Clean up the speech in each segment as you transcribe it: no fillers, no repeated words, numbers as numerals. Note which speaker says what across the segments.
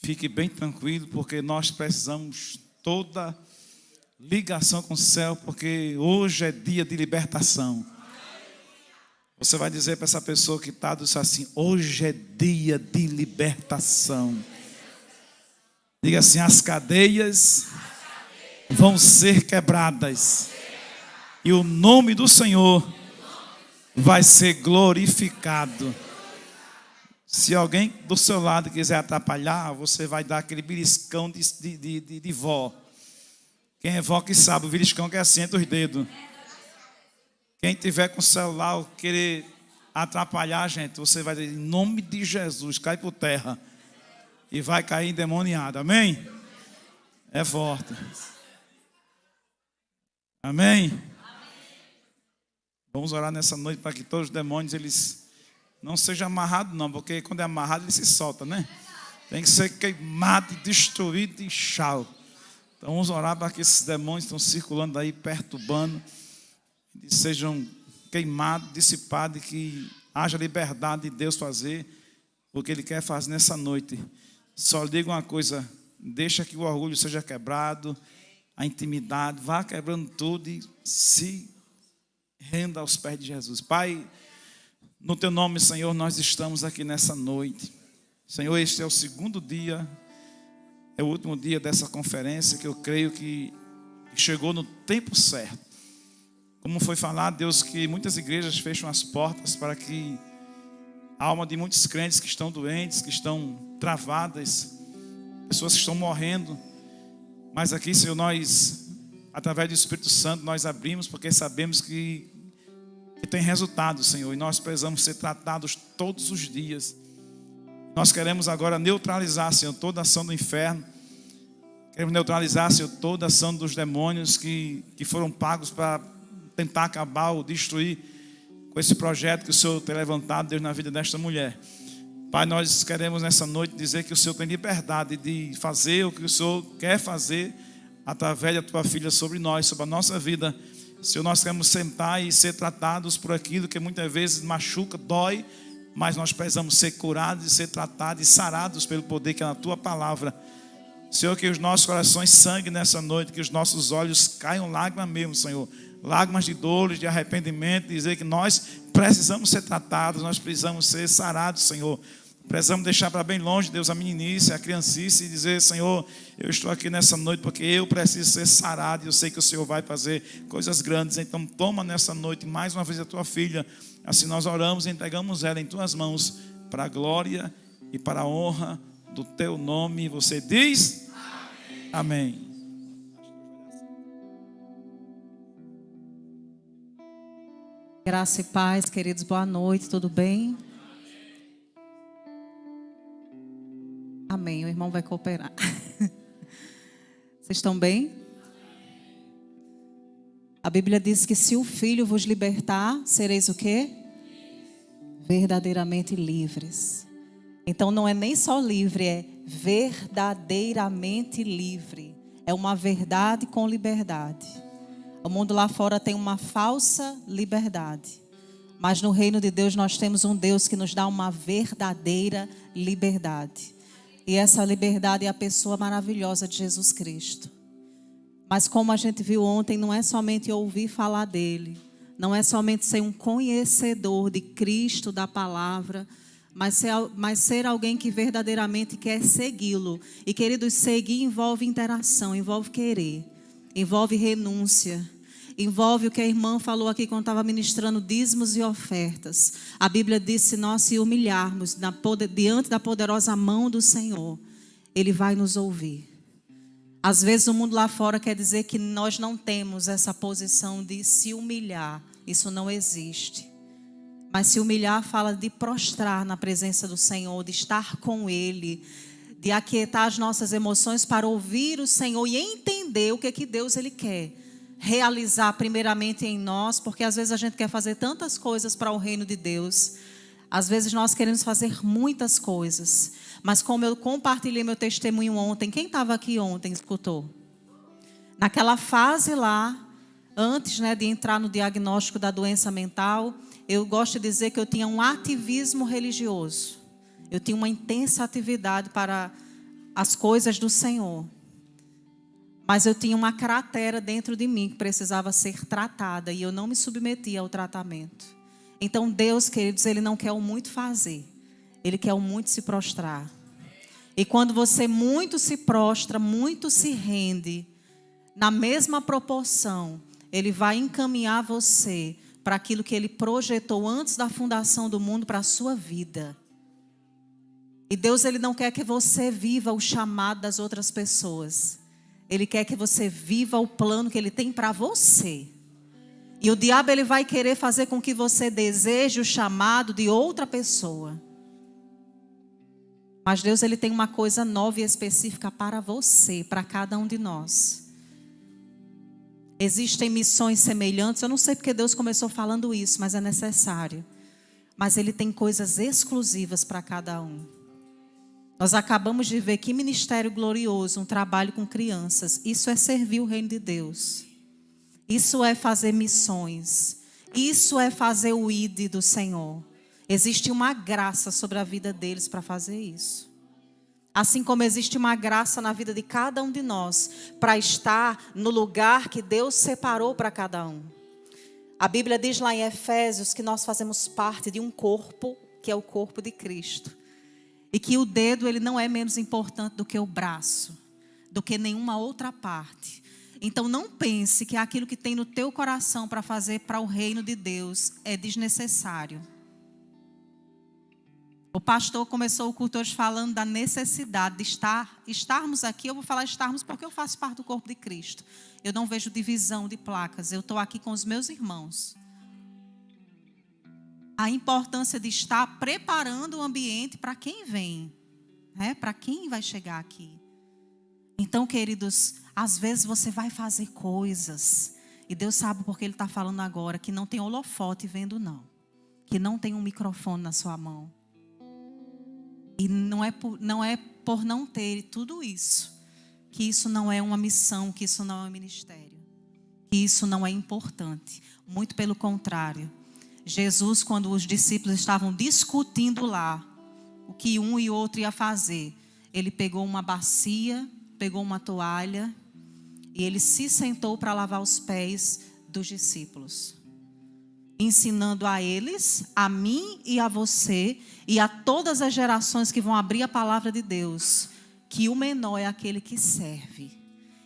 Speaker 1: Fique bem tranquilo, porque nós precisamos toda ligação com o céu, porque hoje é dia de libertação. Você vai dizer para essa pessoa que está dizendo assim: hoje é dia de libertação. Diga assim: as cadeias vão ser quebradas e o nome do Senhor vai ser glorificado. Se alguém do seu lado quiser atrapalhar, você vai dar aquele beliscão de vó. Quem é vó que sabe, o beliscão que é assim entre os dedos. Quem tiver com o celular ou querer atrapalhar, gente, você vai dizer: em nome de Jesus, cai por terra. E vai cair endemoniado, amém? É forte. Amém? Vamos orar nessa noite para que todos os demônios, eles não sejam amarrados não, porque quando é amarrado ele se solta, né? Tem que ser queimado, destruído e tchau. Então vamos orar para que esses demônios que estão circulando aí, perturbando, eles sejam queimados, dissipados, e que haja liberdade de Deus fazer o que Ele quer fazer nessa noite. Só diga uma coisa: deixa que o orgulho seja quebrado, a intimidade, vá quebrando tudo e se renda aos pés de Jesus. Pai, no Teu nome, Senhor, nós estamos aqui nessa noite. Senhor, este é o segundo dia, é o último dia dessa conferência, que eu creio que chegou no tempo certo. Como foi falado, Deus, que muitas igrejas fecham as portas para que a alma de muitos crentes que estão doentes, que estão travadas, pessoas que estão morrendo. Mas aqui, Senhor, nós, através do Espírito Santo, nós abrimos, porque sabemos que tem resultado, Senhor, e nós precisamos ser tratados todos os dias. Nós queremos agora neutralizar, Senhor, toda a ação do inferno. Queremos neutralizar, Senhor, toda a ação dos demônios que foram pagos para tentar acabar ou destruir com esse projeto que o Senhor tem levantado, Deus, na vida desta mulher. Pai, nós queremos nessa noite dizer que o Senhor tem liberdade de fazer o que o Senhor quer fazer através da Tua filha sobre nós, sobre a nossa vida. Senhor, nós queremos sentar e ser tratados por aquilo que muitas vezes machuca, dói, mas nós precisamos ser curados e ser tratados e sarados pelo poder que é na Tua palavra. Senhor, que os nossos corações sanguem nessa noite, que os nossos olhos caiam lágrimas mesmo, Senhor. Lágrimas de dores, de arrependimento, dizer que nós precisamos ser tratados, nós precisamos ser sarados, Senhor. Precisamos deixar para bem longe, Deus, a meninice, a criancice, e dizer: Senhor, eu estou aqui nessa noite porque eu preciso ser sarado, e eu sei que o Senhor vai fazer coisas grandes. Então toma nessa noite mais uma vez a Tua filha. Assim nós oramos e entregamos ela em Tuas mãos, para a glória e para a honra do Teu nome. E você diz: amém. Amém.
Speaker 2: Graça e paz, queridos, boa noite, tudo bem? Amém, o irmão vai cooperar. Vocês estão bem? A Bíblia diz que se o Filho vos libertar, sereis o quê? Verdadeiramente livres. Então não é nem só livre, é verdadeiramente livre. É uma verdade com liberdade. O mundo lá fora tem uma falsa liberdade. Mas no reino de Deus nós temos um Deus que nos dá uma verdadeira liberdade. E essa liberdade é a pessoa maravilhosa de Jesus Cristo. Mas como a gente viu ontem, não é somente ouvir falar dele. Não é somente ser um conhecedor de Cristo, da palavra. Mas ser alguém que verdadeiramente quer segui-lo. E, queridos, seguir envolve interação, envolve querer. Envolve renúncia, envolve o que a irmã falou aqui quando estava ministrando dízimos e ofertas. A Bíblia diz: se nós se humilharmos diante da poderosa mão do Senhor, Ele vai nos ouvir. Às vezes o mundo lá fora quer dizer que nós não temos essa posição de se humilhar. Isso não existe. Mas se humilhar fala de prostrar na presença do Senhor, de estar com Ele, de aquietar as nossas emoções para ouvir o Senhor e entender o que Deus Ele quer realizar primeiramente em nós, porque às vezes a gente quer fazer tantas coisas para o reino de Deus. Às vezes nós queremos fazer muitas coisas, mas como eu compartilhei meu testemunho ontem, quem estava aqui ontem escutou? Naquela fase lá, antes, de entrar no diagnóstico da doença mental, eu gosto de dizer que eu tinha um ativismo religioso. Eu tinha uma intensa atividade para as coisas do Senhor. Mas eu tinha uma cratera dentro de mim que precisava ser tratada e eu não me submetia ao tratamento. Então Deus, queridos, Ele não quer o muito fazer. Ele quer o muito se prostrar. E quando você muito se prostra, muito se rende, na mesma proporção, Ele vai encaminhar você para aquilo que Ele projetou antes da fundação do mundo para a sua vida. E Deus, Ele não quer que você viva o chamado das outras pessoas. Ele quer que você viva o plano que Ele tem para você. E o diabo, ele vai querer fazer com que você deseje o chamado de outra pessoa. Mas Deus, Ele tem uma coisa nova e específica para você, para cada um de nós. Existem missões semelhantes. Eu não sei porque Deus começou falando isso, mas é necessário. Mas Ele tem coisas exclusivas para cada um. Nós acabamos de ver que ministério glorioso, um trabalho com crianças. Isso é servir o reino de Deus. Isso é fazer missões. Isso é fazer o ID do Senhor. Existe uma graça sobre a vida deles para fazer isso. Assim como existe uma graça na vida de cada um de nós para estar no lugar que Deus separou para cada um. A Bíblia diz lá em Efésios que nós fazemos parte de um corpo, que é o corpo de Cristo. E que o dedo, ele não é menos importante do que o braço, do que nenhuma outra parte. Então não pense que aquilo que tem no teu coração para fazer para o reino de Deus é desnecessário. O pastor começou o culto hoje falando da necessidade de estarmos aqui. Eu vou falar estarmos porque eu faço parte do corpo de Cristo. Eu não vejo divisão de placas. Eu estou aqui com os meus irmãos. A importância de estar preparando o ambiente para quem vem, né? Para quem vai chegar aqui. Então, queridos, às vezes você vai fazer coisas e Deus sabe porque Ele está falando agora que não tem holofote vendo não. Que não tem um microfone na sua mão. E não é por não ter tudo isso, que isso não é uma missão, que isso não é um ministério. Que isso não é importante. Muito pelo contrário. Jesus, quando os discípulos estavam discutindo lá o que um e outro ia fazer, Ele pegou uma bacia, pegou uma toalha e Ele se sentou para lavar os pés dos discípulos. Ensinando a eles, a mim e a você e a todas as gerações que vão abrir a palavra de Deus, que o menor é aquele que serve.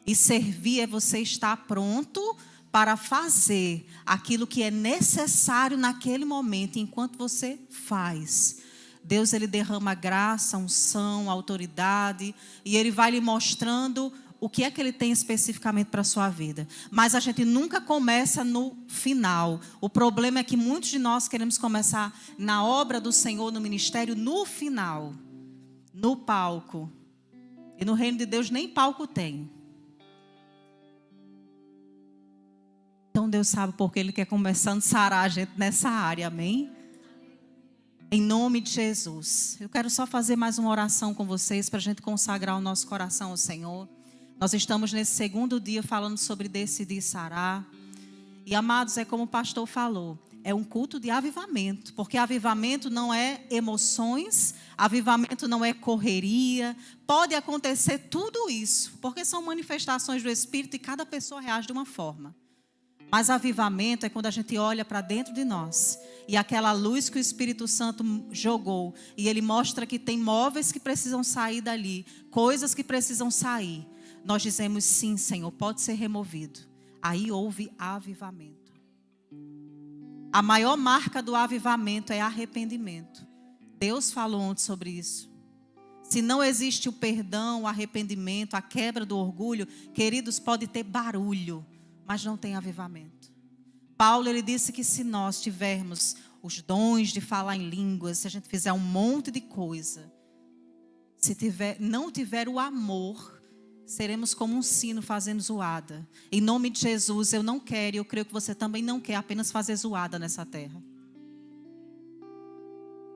Speaker 2: E servir é você estar pronto para fazer aquilo que é necessário naquele momento, enquanto você faz. Deus, Ele derrama graça, unção, autoridade, e Ele vai lhe mostrando o que é que Ele tem especificamente para a sua vida. Mas a gente nunca começa no final. O problema é que muitos de nós queremos começar na obra do Senhor, no ministério, no final. No palco. E no reino de Deus nem palco tem. Então Deus sabe porque Ele quer começar a sarar a gente nessa área, amém? Em nome de Jesus. Eu quero só fazer mais uma oração com vocês para a gente consagrar o nosso coração ao Senhor. Nós estamos nesse segundo dia falando sobre decidir sarar. E amados, é como o pastor falou, é um culto de avivamento. Porque avivamento não é emoções, avivamento não é correria. Pode acontecer tudo isso, porque são manifestações do Espírito e cada pessoa reage de uma forma. Mas avivamento é quando a gente olha para dentro de nós e aquela luz que o Espírito Santo jogou e Ele mostra que tem móveis que precisam sair dali, coisas que precisam sair. Nós dizemos sim, Senhor, pode ser removido. Aí houve avivamento. A maior marca do avivamento é arrependimento. Deus falou ontem sobre isso. Se não existe o perdão, o arrependimento, a quebra do orgulho, queridos, pode ter barulho, mas não tem avivamento. Paulo, ele disse que se nós tivermos os dons de falar em línguas, se a gente fizer um monte de coisa, se não tiver o amor, seremos como um sino fazendo zoada. Em nome de Jesus, eu não quero, e eu creio que você também não quer apenas fazer zoada nessa terra.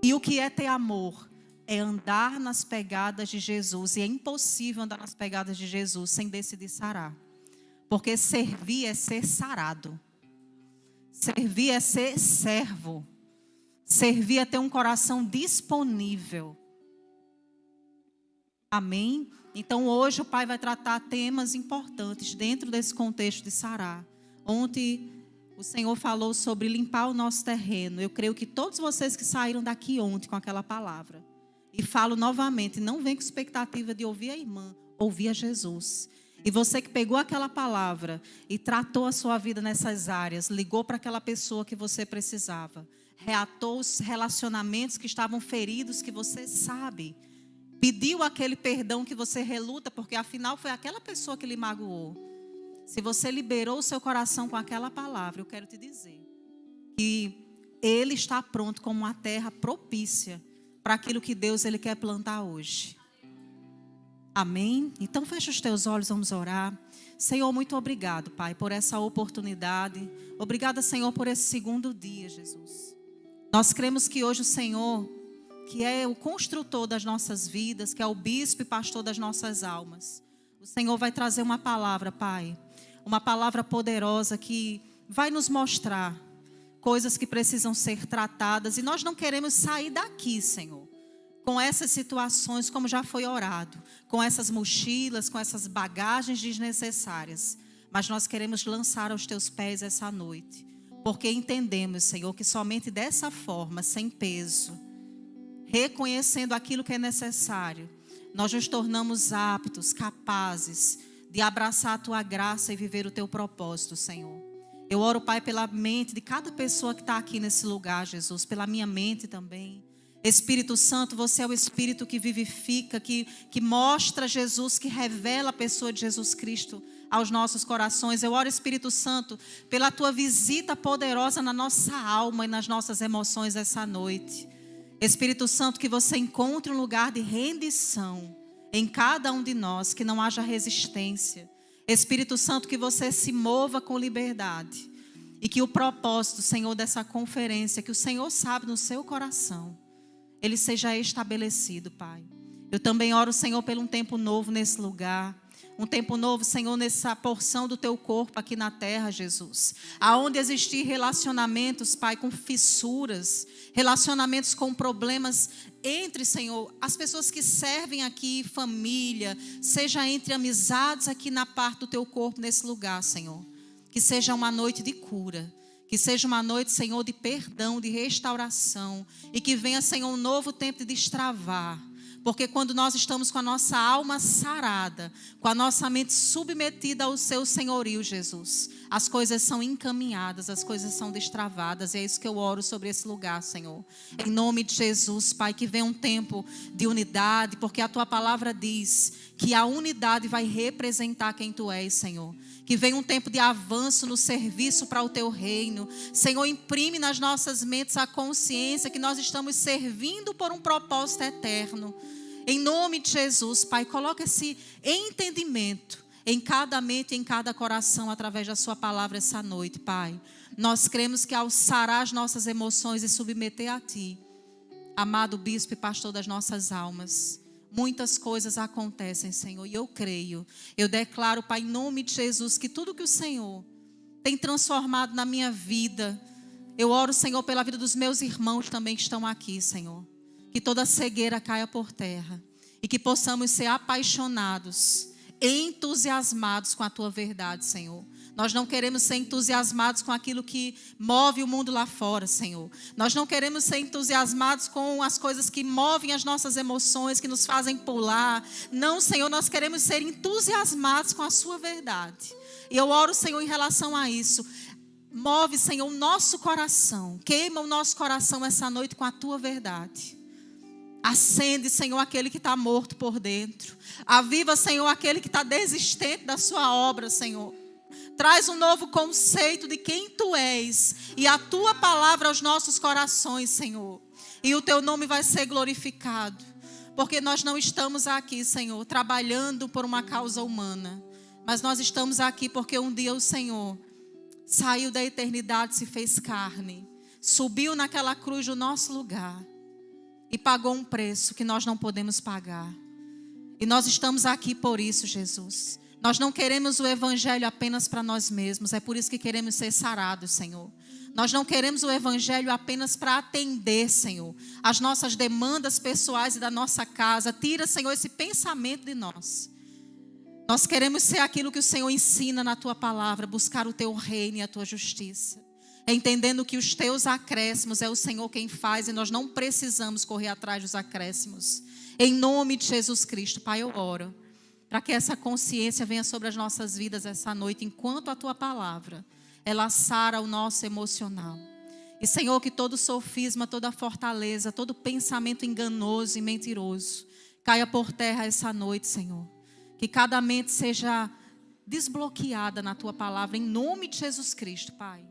Speaker 2: E o que é ter amor? É andar nas pegadas de Jesus. E é impossível andar nas pegadas de Jesus sem decidir sarar. Porque servir é ser sarado. Servir é ser servo. Servir é ter um coração disponível. Amém? Então hoje o Pai vai tratar temas importantes dentro desse contexto de Sará. Ontem o Senhor falou sobre limpar o nosso terreno. Eu creio que todos vocês que saíram daqui ontem com aquela palavra. E falo novamente, não vem com expectativa de ouvir a irmã, ouvir a Jesus. E você que pegou aquela palavra e tratou a sua vida nessas áreas, ligou para aquela pessoa que você precisava, reatou os relacionamentos que estavam feridos, que você sabe, pediu aquele perdão que você reluta, porque afinal foi aquela pessoa que lhe magoou. Se você liberou o seu coração com aquela palavra, eu quero te dizer que Ele está pronto como uma terra propícia para aquilo que Deus Ele quer plantar hoje. Amém? Então fecha os teus olhos, vamos orar. Senhor, muito obrigado, Pai, por essa oportunidade. Obrigada, Senhor, por esse segundo dia, Jesus. Nós cremos que hoje o Senhor, que é o construtor das nossas vidas, que é o bispo e pastor das nossas almas, o Senhor vai trazer uma palavra, Pai, uma palavra poderosa que vai nos mostrar coisas que precisam ser tratadas. E nós não queremos sair daqui, Senhor, com essas situações, como já foi orado, com essas mochilas, com essas bagagens desnecessárias. Mas nós queremos lançar aos teus pés essa noite, porque entendemos, Senhor, que somente dessa forma, sem peso, reconhecendo aquilo que é necessário, nós nos tornamos aptos, capazes de abraçar a tua graça e viver o teu propósito, Senhor. Eu oro, Pai, pela mente de cada pessoa que está aqui nesse lugar, Jesus, pela minha mente também. Espírito Santo, você é o Espírito que vivifica, que mostra Jesus, que revela a pessoa de Jesus Cristo aos nossos corações. Eu oro, Espírito Santo, pela tua visita poderosa na nossa alma e nas nossas emoções essa noite. Espírito Santo, que você encontre um lugar de rendição em cada um de nós, que não haja resistência. Espírito Santo, que você se mova com liberdade e que o propósito, Senhor, dessa conferência, que o Senhor sabe no seu coração, ele seja estabelecido, Pai. Eu também oro, Senhor, por um tempo novo nesse lugar. Um tempo novo, Senhor, nessa porção do teu corpo aqui na terra, Jesus. Aonde existir relacionamentos, Pai, com fissuras, relacionamentos com problemas entre, Senhor, as pessoas que servem aqui, família, seja entre amizades aqui na parte do teu corpo, nesse lugar, Senhor. Que seja uma noite de cura. Que seja uma noite, Senhor, de perdão, de restauração. E que venha, Senhor, um novo tempo de destravar. Porque quando nós estamos com a nossa alma sarada, com a nossa mente submetida ao seu senhorio, Jesus, as coisas são encaminhadas, as coisas são destravadas. E é isso que eu oro sobre esse lugar, Senhor. Em nome de Jesus, Pai, que venha um tempo de unidade, porque a tua palavra diz que a unidade vai representar quem tu és, Senhor. Que venha um tempo de avanço no serviço para o teu reino. Senhor, imprime nas nossas mentes a consciência que nós estamos servindo por um propósito eterno. Em nome de Jesus, Pai, coloca esse entendimento em cada mente e em cada coração através da sua palavra essa noite, Pai. Nós cremos que ao sarar as nossas emoções e submeter a Ti, amado bispo e pastor das nossas almas, muitas coisas acontecem, Senhor, e eu creio. Eu declaro, Pai, em nome de Jesus, que tudo que o Senhor tem transformado na minha vida, eu oro, Senhor, pela vida dos meus irmãos também que estão aqui, Senhor. Que toda cegueira caia por terra e que possamos ser apaixonados, entusiasmados com a Tua verdade, Senhor. Nós não queremos ser entusiasmados com aquilo que move o mundo lá fora, Senhor. Nós não queremos ser entusiasmados com as coisas que movem as nossas emoções, que nos fazem pular. Não, Senhor, nós queremos ser entusiasmados com a Sua verdade. E eu oro, Senhor, em relação a isso. Move, Senhor, o nosso coração. Queima o nosso coração essa noite com a Tua verdade. Acende, Senhor, aquele que está morto por dentro. Aviva, Senhor, aquele que está desistente da Sua obra, Senhor. Traz um novo conceito de quem Tu és e a Tua palavra aos nossos corações, Senhor. E o Teu nome vai ser glorificado. Porque nós não estamos aqui, Senhor, trabalhando por uma causa humana. Mas nós estamos aqui porque um dia o Senhor saiu da eternidade, se fez carne. Subiu naquela cruz no nosso lugar. E pagou um preço que nós não podemos pagar. E nós estamos aqui por isso, Jesus. Nós não queremos o evangelho apenas para nós mesmos. É por isso que queremos ser sarados, Senhor. Nós não queremos o evangelho apenas para atender, Senhor, as nossas demandas pessoais e da nossa casa. Tira, Senhor, esse pensamento de nós. Nós queremos ser aquilo que o Senhor ensina na tua palavra, buscar o teu reino e a tua justiça. Entendendo que os teus acréscimos é o Senhor quem faz e nós não precisamos correr atrás dos acréscimos. Em nome de Jesus Cristo, Pai, eu oro para que essa consciência venha sobre as nossas vidas essa noite, enquanto a tua palavra, ela sara o nosso emocional. E, Senhor, que todo sofisma, toda fortaleza, todo pensamento enganoso e mentiroso caia por terra essa noite, Senhor. Que cada mente seja desbloqueada na tua palavra, em nome de Jesus Cristo, Pai.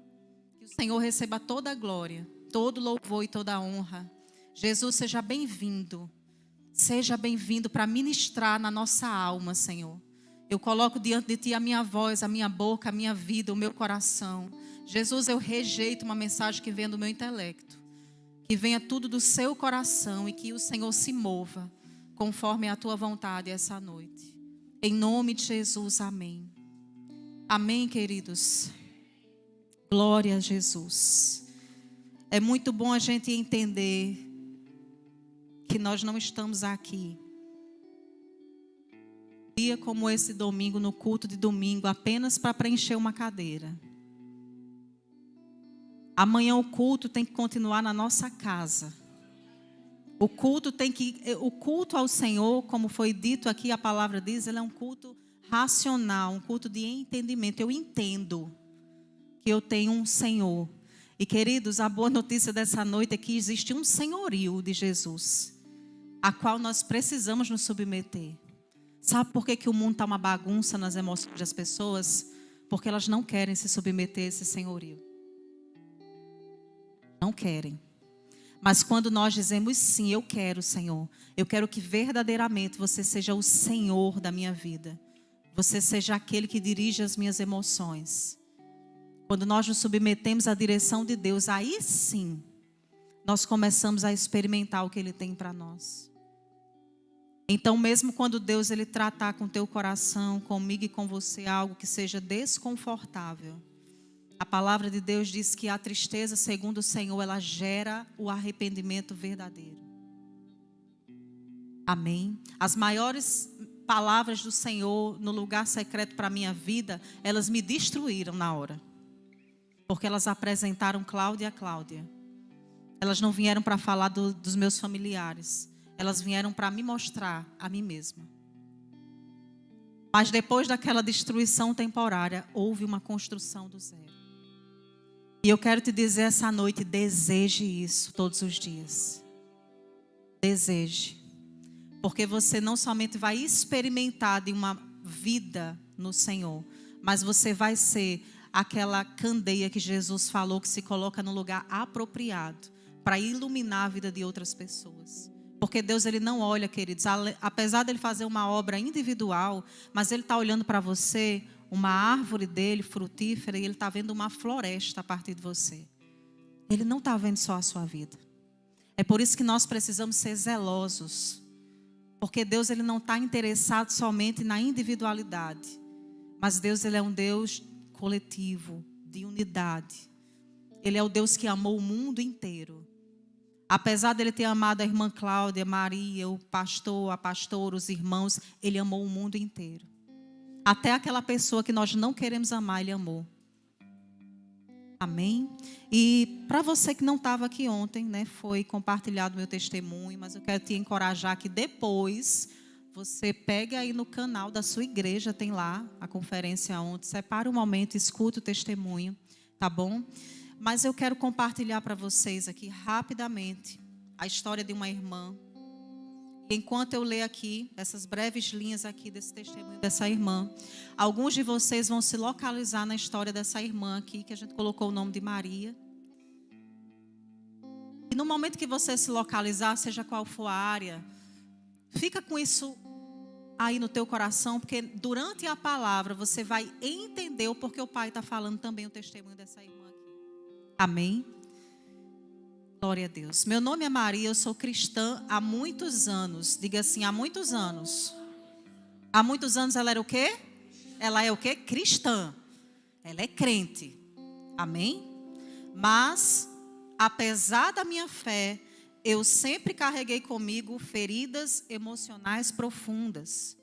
Speaker 2: Que o Senhor receba toda a glória, todo louvor e toda a honra. Jesus, seja bem-vindo. Seja bem-vindo para ministrar na nossa alma, Senhor. Eu coloco diante de Ti a minha voz, a minha boca, a minha vida, o meu coração. Jesus, eu rejeito uma mensagem que venha do meu intelecto. Que venha tudo do seu coração e que o Senhor se mova conforme a Tua vontade essa noite. Em nome de Jesus, amém. Amém, queridos. Glória a Jesus. É muito bom a gente entender que nós não estamos aqui dia como esse domingo, no culto de domingo, apenas para preencher uma cadeira. Amanhã o culto tem que continuar na nossa casa. O culto ao Senhor, como foi dito aqui, a palavra diz, ele é um culto racional, um culto de entendimento. Eu entendo que eu tenho um Senhor. E, queridos, a boa notícia dessa noite é que existe um senhorio de Jesus, a qual nós precisamos nos submeter. Sabe por que o mundo está uma bagunça nas emoções das pessoas? Porque elas não querem se submeter a esse senhorio. Não querem. Mas quando nós dizemos sim, eu quero, Senhor. Eu quero que verdadeiramente você seja o Senhor da minha vida. Você seja aquele que dirige as minhas emoções. Quando nós nos submetemos à direção de Deus, aí sim, nós começamos a experimentar o que Ele tem para nós. Então, mesmo quando Deus ele tratar com o teu coração, comigo e com você, algo que seja desconfortável, a palavra de Deus diz que a tristeza, segundo o Senhor, ela gera o arrependimento verdadeiro. Amém? As maiores palavras do Senhor no lugar secreto para a minha vida, elas me destruíram na hora. Porque elas apresentaram Cláudia a Cláudia. Elas não vieram para falar dos meus familiares. Elas vieram para me mostrar a mim mesma. Mas depois daquela destruição temporária, houve uma construção do zero. E eu quero te dizer essa noite, deseje isso todos os dias. Deseje. Porque você não somente vai experimentar de uma vida no Senhor, mas você vai ser aquela candeia que Jesus falou que se coloca no lugar apropriado para iluminar a vida de outras pessoas. Porque Deus ele não olha, queridos, apesar de ele fazer uma obra individual, mas ele está olhando para você, uma árvore dele frutífera, e ele está vendo uma floresta a partir de você. Ele não está vendo só a sua vida. É por isso que nós precisamos ser zelosos. Porque Deus ele não está interessado somente na individualidade. Mas Deus ele é um Deus coletivo, de unidade. Ele é o Deus que amou o mundo inteiro. Apesar dele ter amado a irmã Cláudia, Maria, o pastor, a pastora, os irmãos, ele amou o mundo inteiro. Até aquela pessoa que nós não queremos amar, ele amou. Amém? E para você que não estava aqui ontem, né, foi compartilhado meu testemunho, mas eu quero te encorajar que depois você pega aí no canal da sua igreja, tem lá a conferência ontem, separa um momento, escuta o testemunho, tá bom? Mas eu quero compartilhar para vocês aqui rapidamente a história de uma irmã. Enquanto eu ler aqui, essas breves linhas aqui desse testemunho dessa irmã, alguns de vocês vão se localizar na história dessa irmã aqui, que a gente colocou o nome de Maria. E no momento que você se localizar, seja qual for a área, fica com isso aí no teu coração, porque durante a palavra você vai entender o porquê o Pai está falando também o testemunho dessa irmã. Amém? Glória a Deus. Meu nome é Maria, eu sou cristã há muitos anos. Diga assim, há muitos anos. Há muitos anos ela era o quê? ela é o quê? Cristã. Ela é crente. Amém? Mas, apesar da minha fé, eu sempre carreguei comigo feridas emocionais profundas.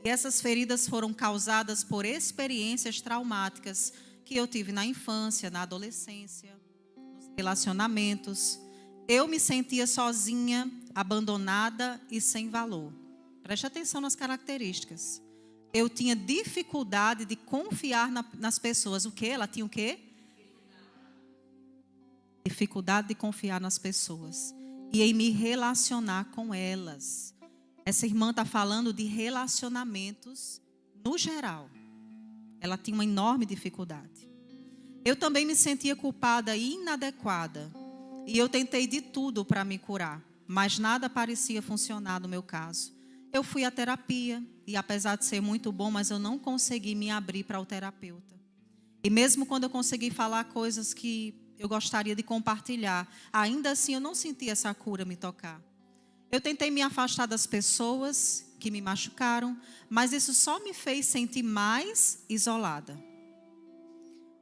Speaker 2: E essas feridas foram causadas por experiências traumáticas que eu tive na infância, na adolescência, nos relacionamentos. Eu me sentia sozinha, abandonada e sem valor. Preste atenção nas características. Eu tinha dificuldade de confiar nas pessoas. O quê? Ela tinha o quê? Dificuldade de confiar nas pessoas e em me relacionar com elas. Essa irmã está falando de relacionamentos no geral. Ela tinha uma enorme dificuldade. Eu também me sentia culpada e inadequada. E eu tentei de tudo para me curar, mas nada parecia funcionar no meu caso. Eu fui à terapia e, apesar de ser muito bom, mas eu não consegui me abrir para o terapeuta. E mesmo quando eu consegui falar coisas que eu gostaria de compartilhar, ainda assim eu não senti essa cura me tocar. Eu tentei me afastar das pessoas que me machucaram, mas isso só me fez sentir mais isolada.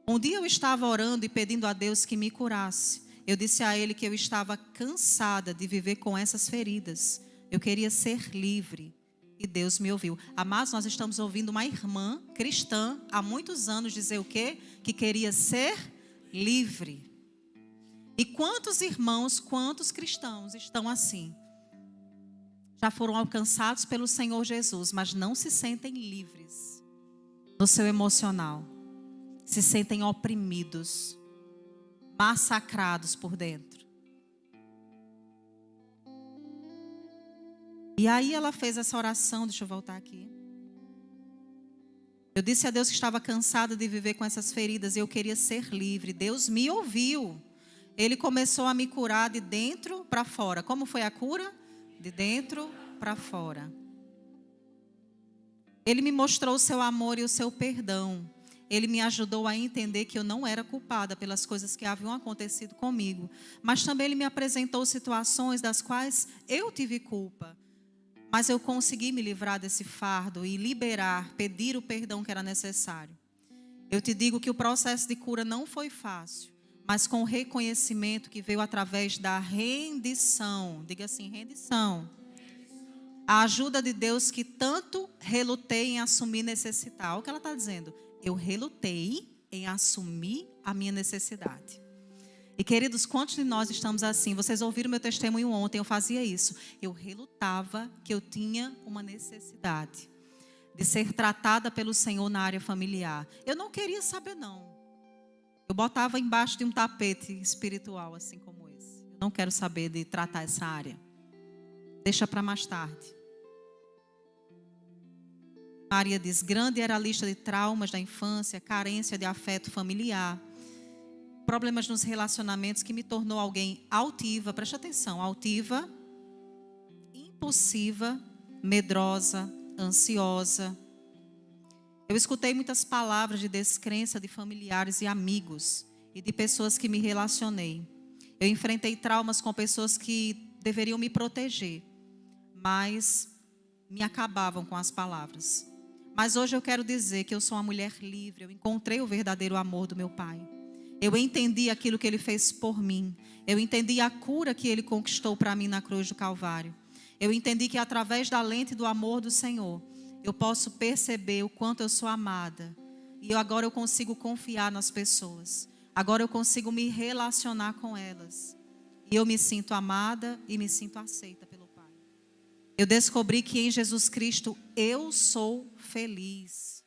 Speaker 2: Um dia eu estava orando e pedindo a Deus que me curasse. Eu disse a Ele que eu estava cansada de viver com essas feridas. Eu queria ser livre. E Deus me ouviu. Amados, nós estamos ouvindo uma irmã cristã há muitos anos dizer o quê? Que queria ser livre. E quantos irmãos, quantos cristãos estão assim? Já foram alcançados pelo Senhor Jesus, mas não se sentem livres no seu emocional. Se sentem oprimidos, massacrados por dentro. E aí ela fez essa oração, deixa eu voltar aqui. Eu disse a Deus que estava cansada de viver com essas feridas e eu queria ser livre. Deus me ouviu. Ele começou a me curar de dentro para fora. Como foi a cura? De dentro para fora. Ele me mostrou o seu amor e o seu perdão. Ele me ajudou a entender que eu não era culpada pelas coisas que haviam acontecido comigo. Mas também ele me apresentou situações das quais eu tive culpa. Mas eu consegui me livrar desse fardo e liberar, pedir o perdão que era necessário. Eu te digo que o processo de cura não foi fácil, mas com o reconhecimento que veio através da rendição. Diga assim, rendição. A ajuda de Deus que tanto relutei em assumir necessitar. Olha o que ela está dizendo. Eu relutei em assumir a minha necessidade. E queridos, quantos de nós estamos assim? Vocês ouviram meu testemunho ontem, eu fazia isso. Eu relutava que eu tinha uma necessidade de ser tratada pelo Senhor na área familiar. Eu não queria saber não. Eu botava embaixo de um tapete espiritual assim como esse. Eu não quero saber de tratar essa área. Deixa para mais tarde. Maria diz, grande era a lista de traumas da infância, carência de afeto familiar, problemas nos relacionamentos que me tornou alguém altiva, preste atenção, altiva, impulsiva, medrosa, ansiosa. Eu escutei muitas palavras de descrença de familiares e amigos e de pessoas que me relacionei. Eu enfrentei traumas com pessoas que deveriam me proteger, mas me acabavam com as palavras. Mas hoje eu quero dizer que eu sou uma mulher livre, eu encontrei o verdadeiro amor do meu Pai. Eu entendi aquilo que Ele fez por mim. Eu entendi a cura que Ele conquistou para mim na cruz do Calvário. Eu entendi que através da lente do amor do Senhor, eu posso perceber o quanto eu sou amada. E agora eu consigo confiar nas pessoas. Agora eu consigo me relacionar com elas. E eu me sinto amada e me sinto aceita pelo Pai. Eu descobri que em Jesus Cristo eu sou feliz.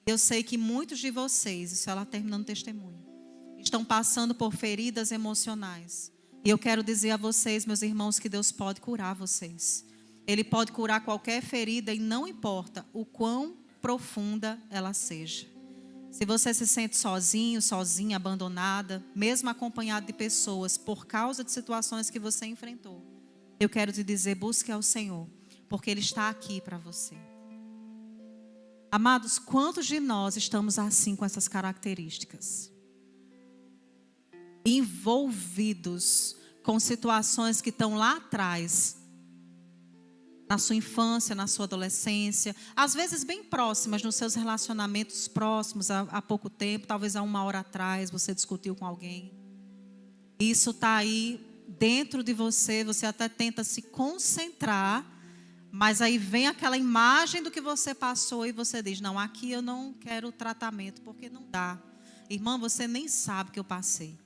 Speaker 2: Eu sei que muitos de vocês, isso ela terminando o testemunho, estão passando por feridas emocionais. E eu quero dizer a vocês, meus irmãos, que Deus pode curar vocês. Ele pode curar qualquer ferida e não importa o quão profunda ela seja. Se você se sente sozinho, sozinha, abandonada, mesmo acompanhado de pessoas por causa de situações que você enfrentou, eu quero te dizer, busque ao Senhor, porque Ele está aqui para você. Amados, quantos de nós estamos assim com essas características? Envolvidos com situações que estão lá atrás, na sua infância, na sua adolescência, às vezes bem próximas, nos seus relacionamentos próximos, há pouco tempo, talvez há 1 hora atrás, você discutiu com alguém. Isso está aí dentro de você, você até tenta se concentrar, mas aí vem aquela imagem do que você passou e você diz, não, aqui eu não quero tratamento, porque não dá. Irmã, você nem sabe o que eu passei.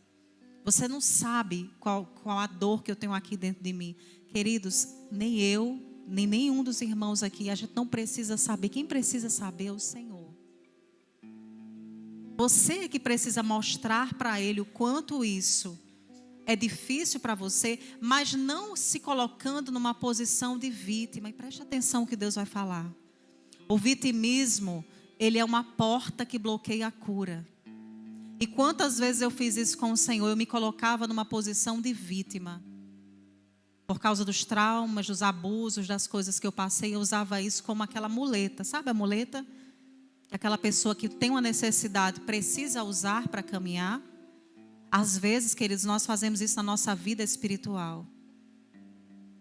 Speaker 2: Você não sabe qual a dor que eu tenho aqui dentro de mim. Queridos, nem eu, nem nenhum dos irmãos aqui, a gente não precisa saber. Quem precisa saber é o Senhor. Você é que precisa mostrar para Ele o quanto isso é difícil para você, mas não se colocando numa posição de vítima. E preste atenção no que Deus vai falar. O vitimismo, ele é uma porta que bloqueia a cura. E quantas vezes eu fiz isso com o Senhor, eu me colocava numa posição de vítima. Por causa dos traumas, dos abusos, das coisas que eu passei, eu usava isso como aquela muleta. Sabe a muleta? Aquela pessoa que tem uma necessidade, precisa usar para caminhar. Às vezes, queridos, nós fazemos isso na nossa vida espiritual.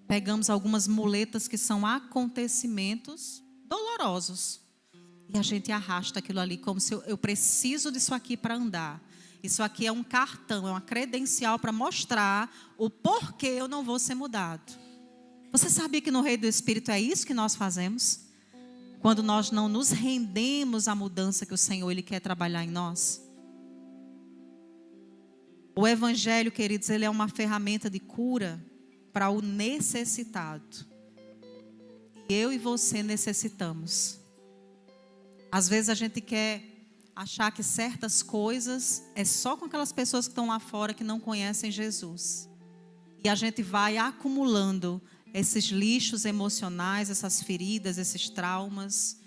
Speaker 2: Pegamos algumas muletas que são acontecimentos dolorosos. E a gente arrasta aquilo ali como se eu preciso disso aqui para andar. Isso aqui é um cartão, é uma credencial para mostrar o porquê eu não vou ser mudado. Você sabia que no Reino do Espírito é isso que nós fazemos? Quando nós não nos rendemos à mudança que o Senhor Ele quer trabalhar em nós. O Evangelho, queridos, ele é uma ferramenta de cura para o necessitado. E eu e você necessitamos. Às vezes a gente quer achar que certas coisas é só com aquelas pessoas que estão lá fora que não conhecem Jesus. E a gente vai acumulando esses lixos emocionais, essas feridas, esses traumas.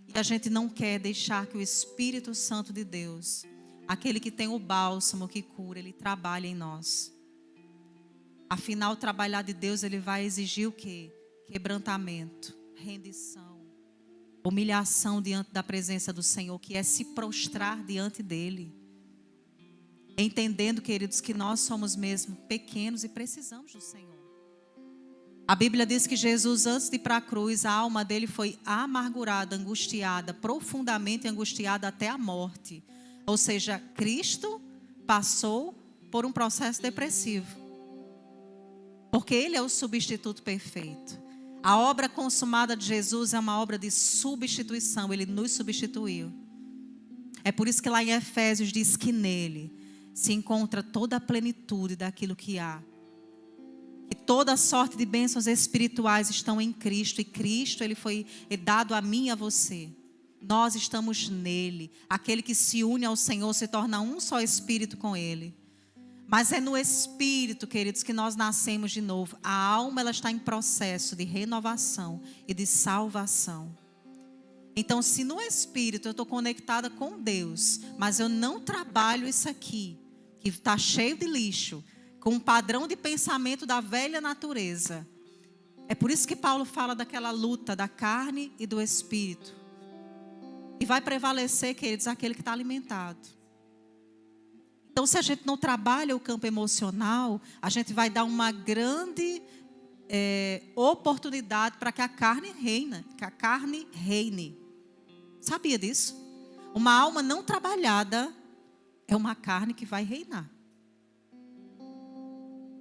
Speaker 2: E a gente não quer deixar que o Espírito Santo de Deus, aquele que tem o bálsamo que cura, ele trabalhe em nós. Afinal, trabalhar de Deus, ele vai exigir o quê? Quebrantamento, rendição. Humilhação diante da presença do Senhor, que é se prostrar diante dEle. Entendendo, queridos, que nós somos mesmo pequenos e precisamos do Senhor. A Bíblia diz que Jesus, antes de ir para a cruz, a alma dele foi amargurada, angustiada, profundamente angustiada até a morte. Ou seja, Cristo passou por um processo depressivo. Porque Ele é o substituto perfeito. A obra consumada de Jesus é uma obra de substituição. Ele nos substituiu. É por isso que lá em Efésios diz que nele se encontra toda a plenitude daquilo que há. E toda sorte de bênçãos espirituais estão em Cristo. E Cristo, ele foi dado a mim e a você. Nós estamos nele. Aquele que se une ao Senhor se torna um só espírito com Ele. Mas é no Espírito, queridos, que nós nascemos de novo. A alma, ela está em processo de renovação e de salvação. Então, se no Espírito eu estou conectada com Deus, mas eu não trabalho isso aqui, que está cheio de lixo, com um padrão de pensamento da velha natureza. É por isso que Paulo fala daquela luta da carne e do Espírito. E vai prevalecer, queridos, aquele que está alimentado. Então, se a gente não trabalha o campo emocional, a gente vai dar uma grande oportunidade para que a carne reine. Sabia disso? Uma alma não trabalhada é uma carne que vai reinar.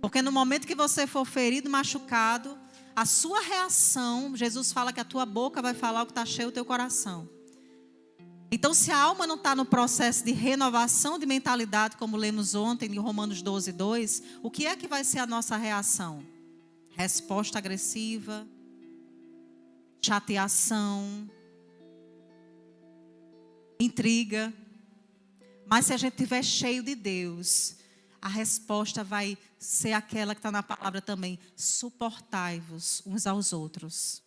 Speaker 2: Porque no momento que você for ferido, machucado, a sua reação, Jesus fala que a tua boca vai falar o que está cheio do teu coração. Então, se a alma não está no processo de renovação de mentalidade, como lemos ontem em Romanos 12, 2, o que é que vai ser a nossa reação? Resposta agressiva, chateação, intriga. Mas se a gente estiver cheio de Deus, a resposta vai ser aquela que está na palavra também: suportai-vos uns aos outros.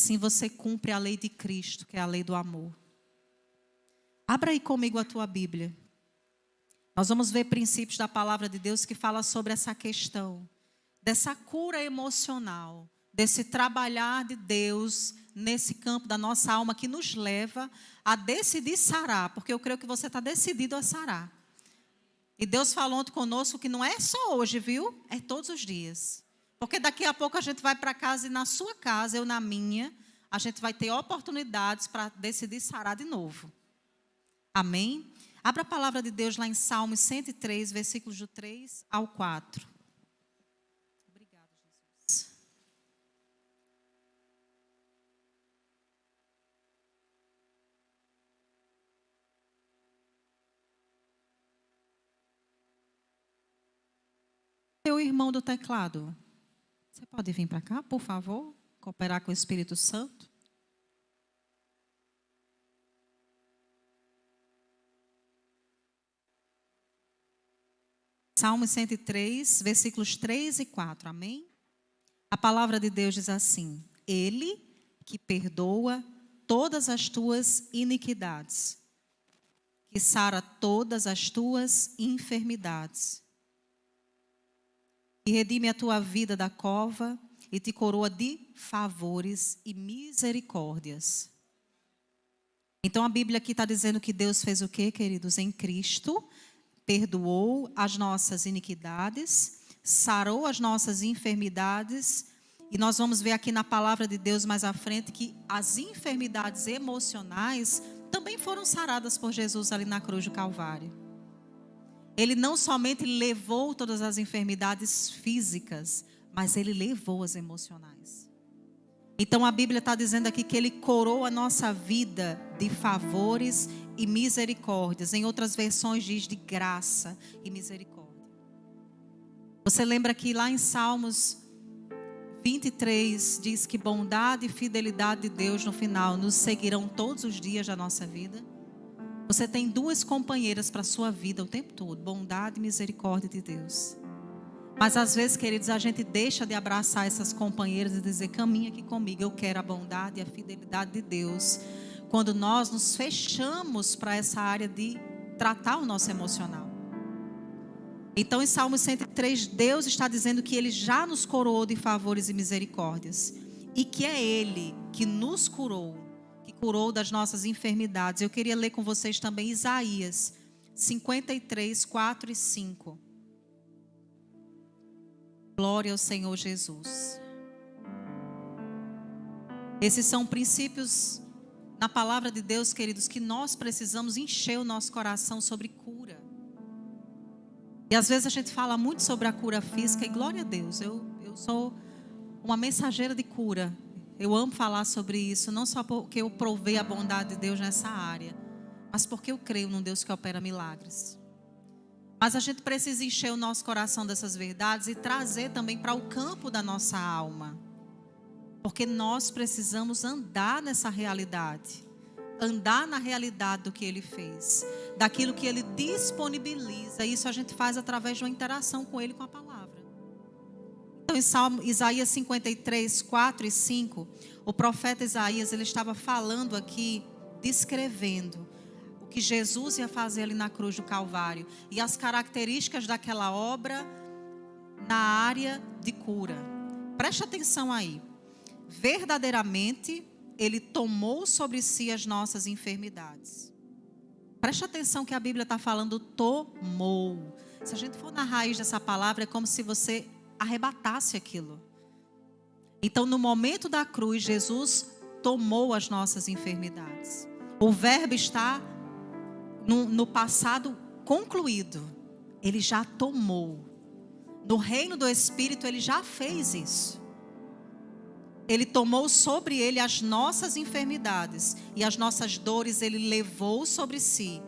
Speaker 2: Assim você cumpre a lei de Cristo, que é a lei do amor. Abra aí comigo a tua Bíblia. Nós vamos ver princípios da palavra de Deus que fala sobre essa questão, dessa cura emocional, desse trabalhar de Deus nesse campo da nossa alma que nos leva a decidir sarar, porque eu creio que você está decidido a sarar. E Deus falou ontem conosco que não é só hoje, viu? É todos os dias. Porque daqui a pouco a gente vai para casa e na sua casa, eu na minha, a gente vai ter oportunidades para decidir sarar de novo. Amém? Abra a palavra de Deus lá em Salmos 103, versículos do 3 ao 4. Obrigada, Jesus. Meu irmão do teclado, você pode vir para cá, por favor? Cooperar com o Espírito Santo? Salmos 103, versículos 3 e 4, amém? A palavra de Deus diz assim: Ele que perdoa todas as tuas iniquidades, que sara todas as tuas enfermidades, que redime a tua vida da cova e te coroa de favores e misericórdias. Então a Bíblia aqui está dizendo que Deus fez o quê, queridos? Em Cristo, perdoou as nossas iniquidades, sarou as nossas enfermidades, e nós vamos ver aqui na palavra de Deus mais à frente que as enfermidades emocionais também foram saradas por Jesus ali na cruz do Calvário. Ele não somente levou todas as enfermidades físicas, mas ele levou as emocionais. Então a Bíblia está dizendo aqui que ele coroa a nossa vida de favores e misericórdias. Em outras versões diz de graça e misericórdia. Você lembra que lá em Salmos 23 diz que bondade e fidelidade de Deus no final nos seguirão todos os dias da nossa vida? Você tem duas companheiras para a sua vida o tempo todo, bondade e misericórdia de Deus. Mas às vezes, queridos, a gente deixa de abraçar essas companheiras e dizer: caminha aqui comigo, eu quero a bondade e a fidelidade de Deus. Quando nós nos fechamos para essa área de tratar o nosso emocional. Então em Salmos 103, Deus está dizendo que Ele já nos coroou de favores e misericórdias. E que é Ele que nos curou, que curou das nossas enfermidades. Eu queria ler com vocês também Isaías 53, 4 e 5. Glória ao Senhor Jesus. Esses são princípios na palavra de Deus, queridos, que nós precisamos encher o nosso coração sobre cura. E às vezes a gente fala muito sobre a cura física, e glória a Deus, eu sou uma mensageira de cura. Eu amo falar sobre isso, não só porque eu provei a bondade de Deus nessa área, mas porque eu creio num Deus que opera milagres. Mas a gente precisa encher o nosso coração dessas verdades e trazer também para o campo da nossa alma. Porque nós precisamos andar nessa realidade. Andar na realidade do que Ele fez. Daquilo que Ele disponibiliza. Isso a gente faz através de uma interação com Ele, com a palavra. Então em Isaías 53, 4 e 5, o profeta Isaías, ele estava falando aqui, descrevendo que Jesus ia fazer ali na cruz do Calvário e as características daquela obra na área de cura. Preste atenção aí. Verdadeiramente, Ele tomou sobre si as nossas enfermidades. Preste atenção que a Bíblia está falando tomou. Se a gente for na raiz dessa palavra, é como se você arrebatasse aquilo. Então, no momento da cruz, Jesus tomou as nossas enfermidades. O verbo está no passado concluído. Ele já tomou. No reino do Espírito, Ele já fez isso. Ele tomou sobre Ele as nossas enfermidades e as nossas dores Ele levou sobre si.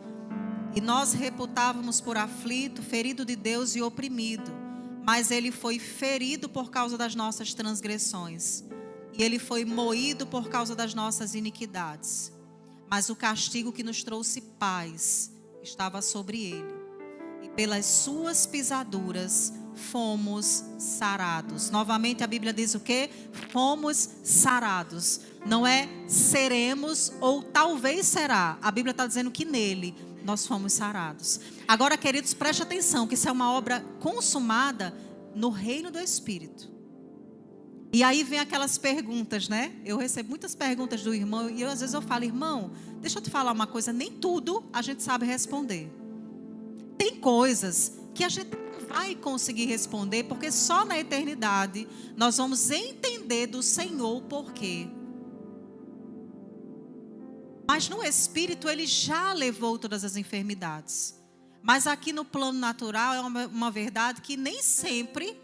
Speaker 2: E nós reputávamos por aflito, ferido de Deus e oprimido. Mas Ele foi ferido por causa das nossas transgressões. E Ele foi moído por causa das nossas iniquidades. Mas o castigo que nos trouxe paz estava sobre Ele. E pelas suas pisaduras fomos sarados. Novamente a Bíblia diz o quê? Fomos sarados. Não é seremos ou talvez será. A Bíblia está dizendo que nele nós fomos sarados. Agora, queridos, preste atenção que isso é uma obra consumada no reino do Espírito. E aí vem aquelas perguntas, né? Eu recebo muitas perguntas do irmão e às vezes eu falo: irmão, deixa eu te falar uma coisa, nem tudo a gente sabe responder. Tem coisas que a gente não vai conseguir responder, porque só na eternidade nós vamos entender do Senhor o porquê. Mas no Espírito Ele já levou todas as enfermidades. Mas aqui no plano natural é uma verdade que nem sempre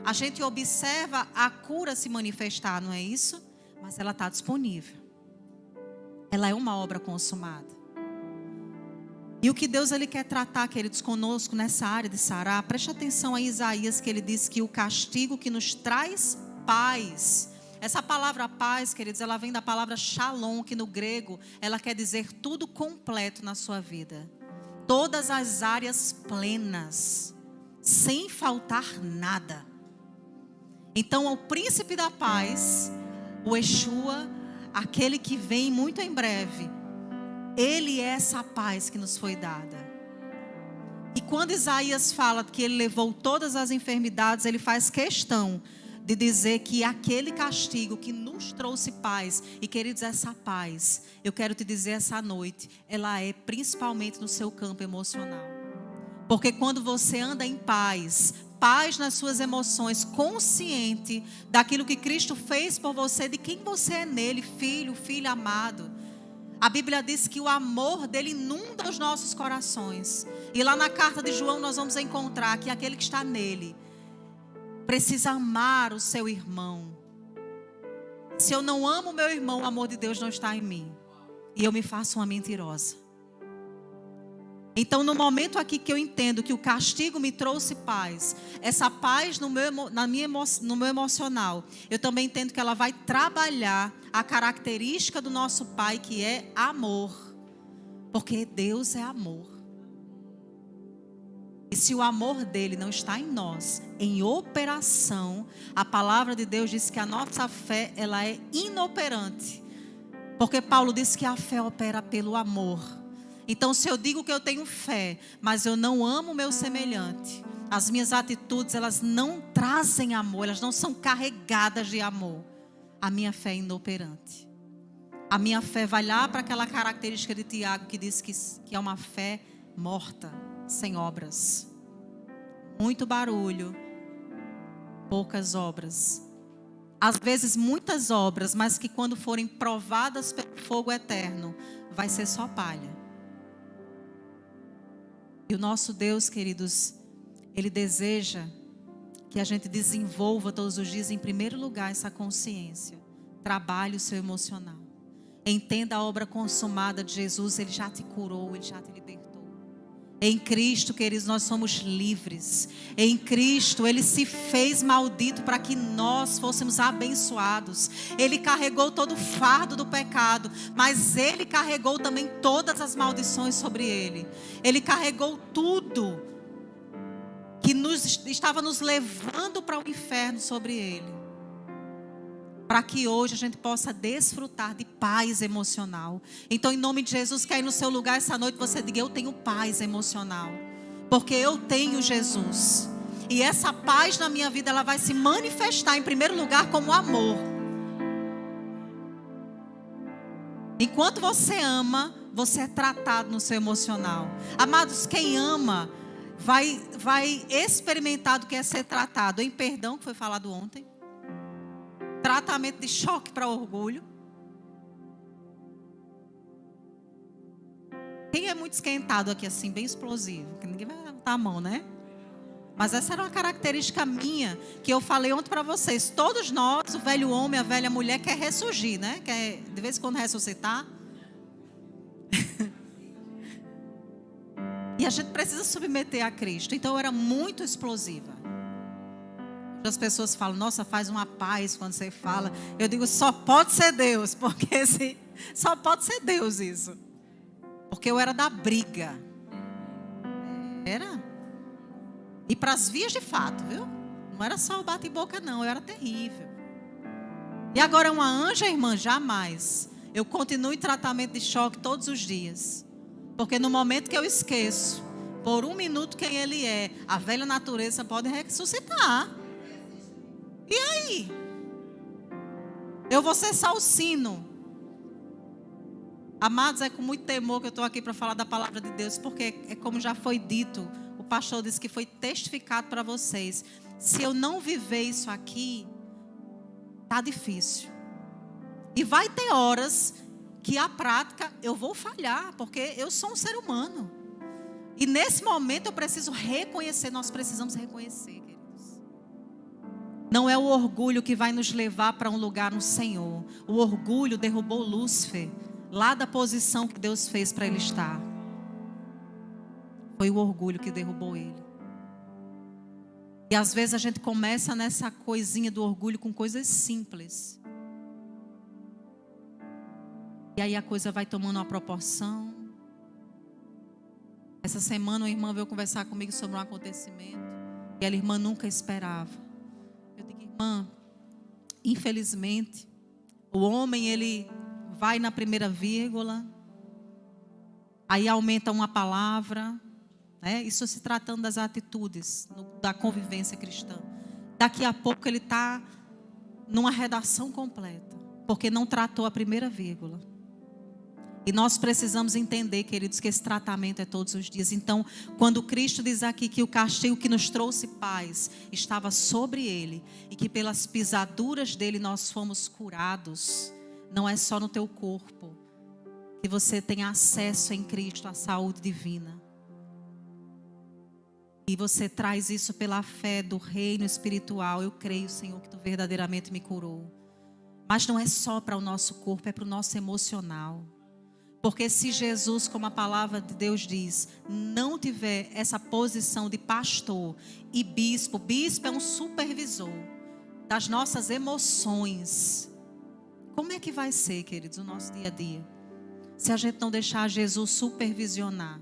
Speaker 2: a gente observa a cura se manifestar, não é isso? Mas ela está disponível. Ela é uma obra consumada. E o que Deus ele quer tratar, queridos, conosco nessa área de sarar, preste atenção a Isaías, que ele diz que o castigo que nos traz paz. Essa palavra paz, queridos, ela vem da palavra shalom, que no grego ela quer dizer tudo completo na sua vida. Todas as áreas plenas, sem faltar nada. Então, o príncipe da paz, o Yeshua, aquele que vem muito em breve, ele é essa paz que nos foi dada. E quando Isaías fala que ele levou todas as enfermidades, ele faz questão de dizer que aquele castigo que nos trouxe paz, e queridos, essa paz, eu quero te dizer essa noite, ela é principalmente no seu campo emocional. Porque quando você anda em paz, paz nas suas emoções, consciente daquilo que Cristo fez por você, de quem você é nele, filho, filha amado. A Bíblia diz que o amor dele inunda os nossos corações. E lá na carta de João nós vamos encontrar que aquele que está nele precisa amar o seu irmão. Se eu não amo o meu irmão, o amor de Deus não está em mim. E eu me faço uma mentirosa. Então, no momento aqui que eu entendo que o castigo me trouxe paz, essa paz no meu emocional, eu também entendo que ela vai trabalhar a característica do nosso Pai, que é amor. Porque Deus é amor. E se o amor dele não está em nós, em operação, a palavra de Deus diz que a nossa fé, ela é inoperante. Porque Paulo disse que a fé opera pelo amor. Então, se eu digo que eu tenho fé, mas eu não amo o meu semelhante, as minhas atitudes, elas não trazem amor, elas não são carregadas de amor. A minha fé é inoperante. A minha fé vai lá para aquela característica de Tiago, que diz que é uma fé morta, sem obras. Muito barulho, poucas obras. Às vezes muitas obras, mas que quando forem provadas pelo fogo eterno, vai ser só palha. E o nosso Deus, queridos, Ele deseja que a gente desenvolva todos os dias, em primeiro lugar, essa consciência. Trabalhe o seu emocional. Entenda a obra consumada de Jesus. Ele já te curou, Ele já te libertou. Em Cristo, queridos, nós somos livres. Em Cristo, Ele se fez maldito para que nós fôssemos abençoados. Ele carregou todo o fardo do pecado, mas Ele carregou também todas as maldições sobre Ele. Ele carregou tudo que estava nos levando para o inferno sobre Ele. Para que hoje a gente possa desfrutar de paz emocional. Então, em nome de Jesus, que aí no seu lugar essa noite você diga: eu tenho paz emocional. Porque eu tenho Jesus. E essa paz na minha vida, ela vai se manifestar em primeiro lugar como amor. Enquanto você ama, você é tratado no seu emocional. Amados, quem ama vai experimentar do que é ser tratado em perdão, que foi falado ontem. Tratamento de choque para orgulho. Quem é muito esquentado aqui assim, bem explosivo? Que ninguém vai levantar a mão, né? Mas essa era uma característica minha, que eu falei ontem para vocês. Todos nós, o velho homem, a velha mulher, quer ressurgir, né? Quer de vez em quando ressuscitar. E a gente precisa submeter a Cristo. Então eu era muito explosiva. As pessoas falam: nossa, faz uma paz quando você fala. Eu digo: só pode ser Deus, porque só pode ser Deus isso. Porque eu era da briga. Era. E para as vias de fato, viu? Não era só o bate-boca, não. Eu era terrível. E agora uma anja, irmã, jamais. Eu continuo em tratamento de choque todos os dias. Porque no momento que eu esqueço, por um minuto, quem Ele é, a velha natureza pode ressuscitar. E aí? Eu vou ser salsino. Amados, é com muito temor que eu estou aqui para falar da palavra de Deus, porque é como já foi dito, o pastor disse que foi testificado para vocês. Se eu não viver isso aqui, tá difícil. E vai ter horas que a prática eu vou falhar, porque eu sou um ser humano. E nesse momento eu preciso reconhecer, nós precisamos reconhecer, queridos. Não é o orgulho que vai nos levar para um lugar no Senhor. O orgulho derrubou Lúcifer lá da posição que Deus fez para ele estar. Foi o orgulho que derrubou ele. E às vezes a gente começa nessa coisinha do orgulho com coisas simples. E aí a coisa vai tomando uma proporção. Essa semana uma irmã veio conversar comigo sobre um acontecimento. E a irmã nunca esperava. Eu digo, irmã, infelizmente, o homem ele vai na primeira vírgula. Aí aumenta uma palavra. Isso se tratando das atitudes, da convivência cristã. Daqui a pouco ele está numa redação completa, porque não tratou a primeira vírgula. E nós precisamos entender, queridos, que esse tratamento é todos os dias. Então, quando Cristo diz aqui que o castigo que nos trouxe paz estava sobre ele, e que pelas pisaduras dele nós fomos curados, não é só no teu corpo que você tem acesso em Cristo à saúde divina. E você traz isso pela fé do reino espiritual. Eu creio, Senhor, que Tu verdadeiramente me curou. Mas não é só para o nosso corpo, é para o nosso emocional. Porque se Jesus, como a palavra de Deus diz, não tiver essa posição de pastor e bispo, bispo é um supervisor das nossas emoções. Como é que vai ser, queridos, o nosso dia a dia? Se a gente não deixar Jesus supervisionar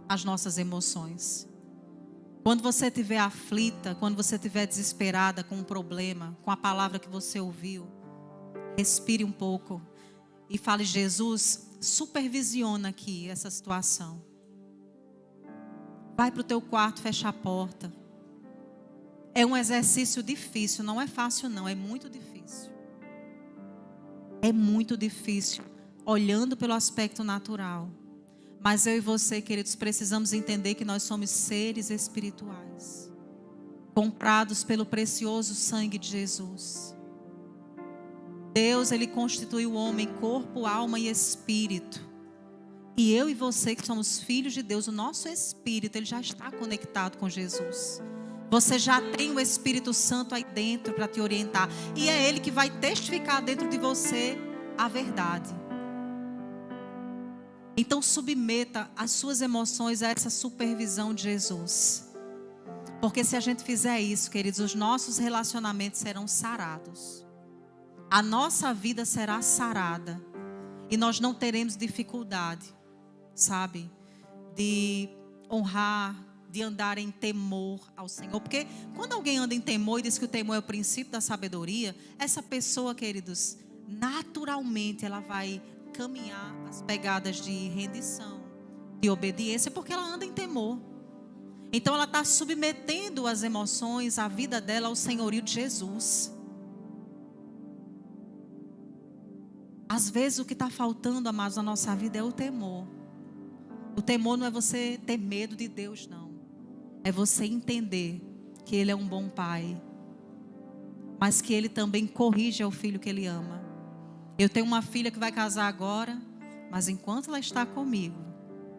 Speaker 2: as nossas emoções. Quando você estiver aflita, quando você estiver desesperada com um problema, com a palavra que você ouviu, respire um pouco e fale, Jesus, supervisiona aqui essa situação. Vai para o teu quarto, fecha a porta. É um exercício difícil, não é fácil não, é muito difícil. É muito difícil, olhando pelo aspecto natural. Mas eu e você, queridos, precisamos entender que nós somos seres espirituais, comprados pelo precioso sangue de Jesus. Deus, Ele constituiu o homem corpo, alma e espírito. E eu e você que somos filhos de Deus, o nosso espírito, ele já está conectado com Jesus. Você já tem o Espírito Santo aí dentro para te orientar. E é Ele que vai testificar dentro de você a verdade. Então submeta as suas emoções a essa supervisão de Jesus. Porque se a gente fizer isso, queridos, os nossos relacionamentos serão sarados. A nossa vida será sarada. E nós não teremos dificuldade, sabe? De honrar, de andar em temor ao Senhor. Porque quando alguém anda em temor e diz que o temor é o princípio da sabedoria, essa pessoa, queridos, naturalmente ela vai caminhar as pegadas de rendição, de obediência, porque ela anda em temor. Então ela está submetendo as emoções, a vida dela ao senhorio de Jesus. Às vezes o que está faltando, amados, na nossa vida é o temor. O temor não é você ter medo de Deus, não. É você entender que Ele é um bom pai, mas que Ele também corrige ao filho que Ele ama. Eu tenho uma filha que vai casar agora, mas enquanto ela está comigo,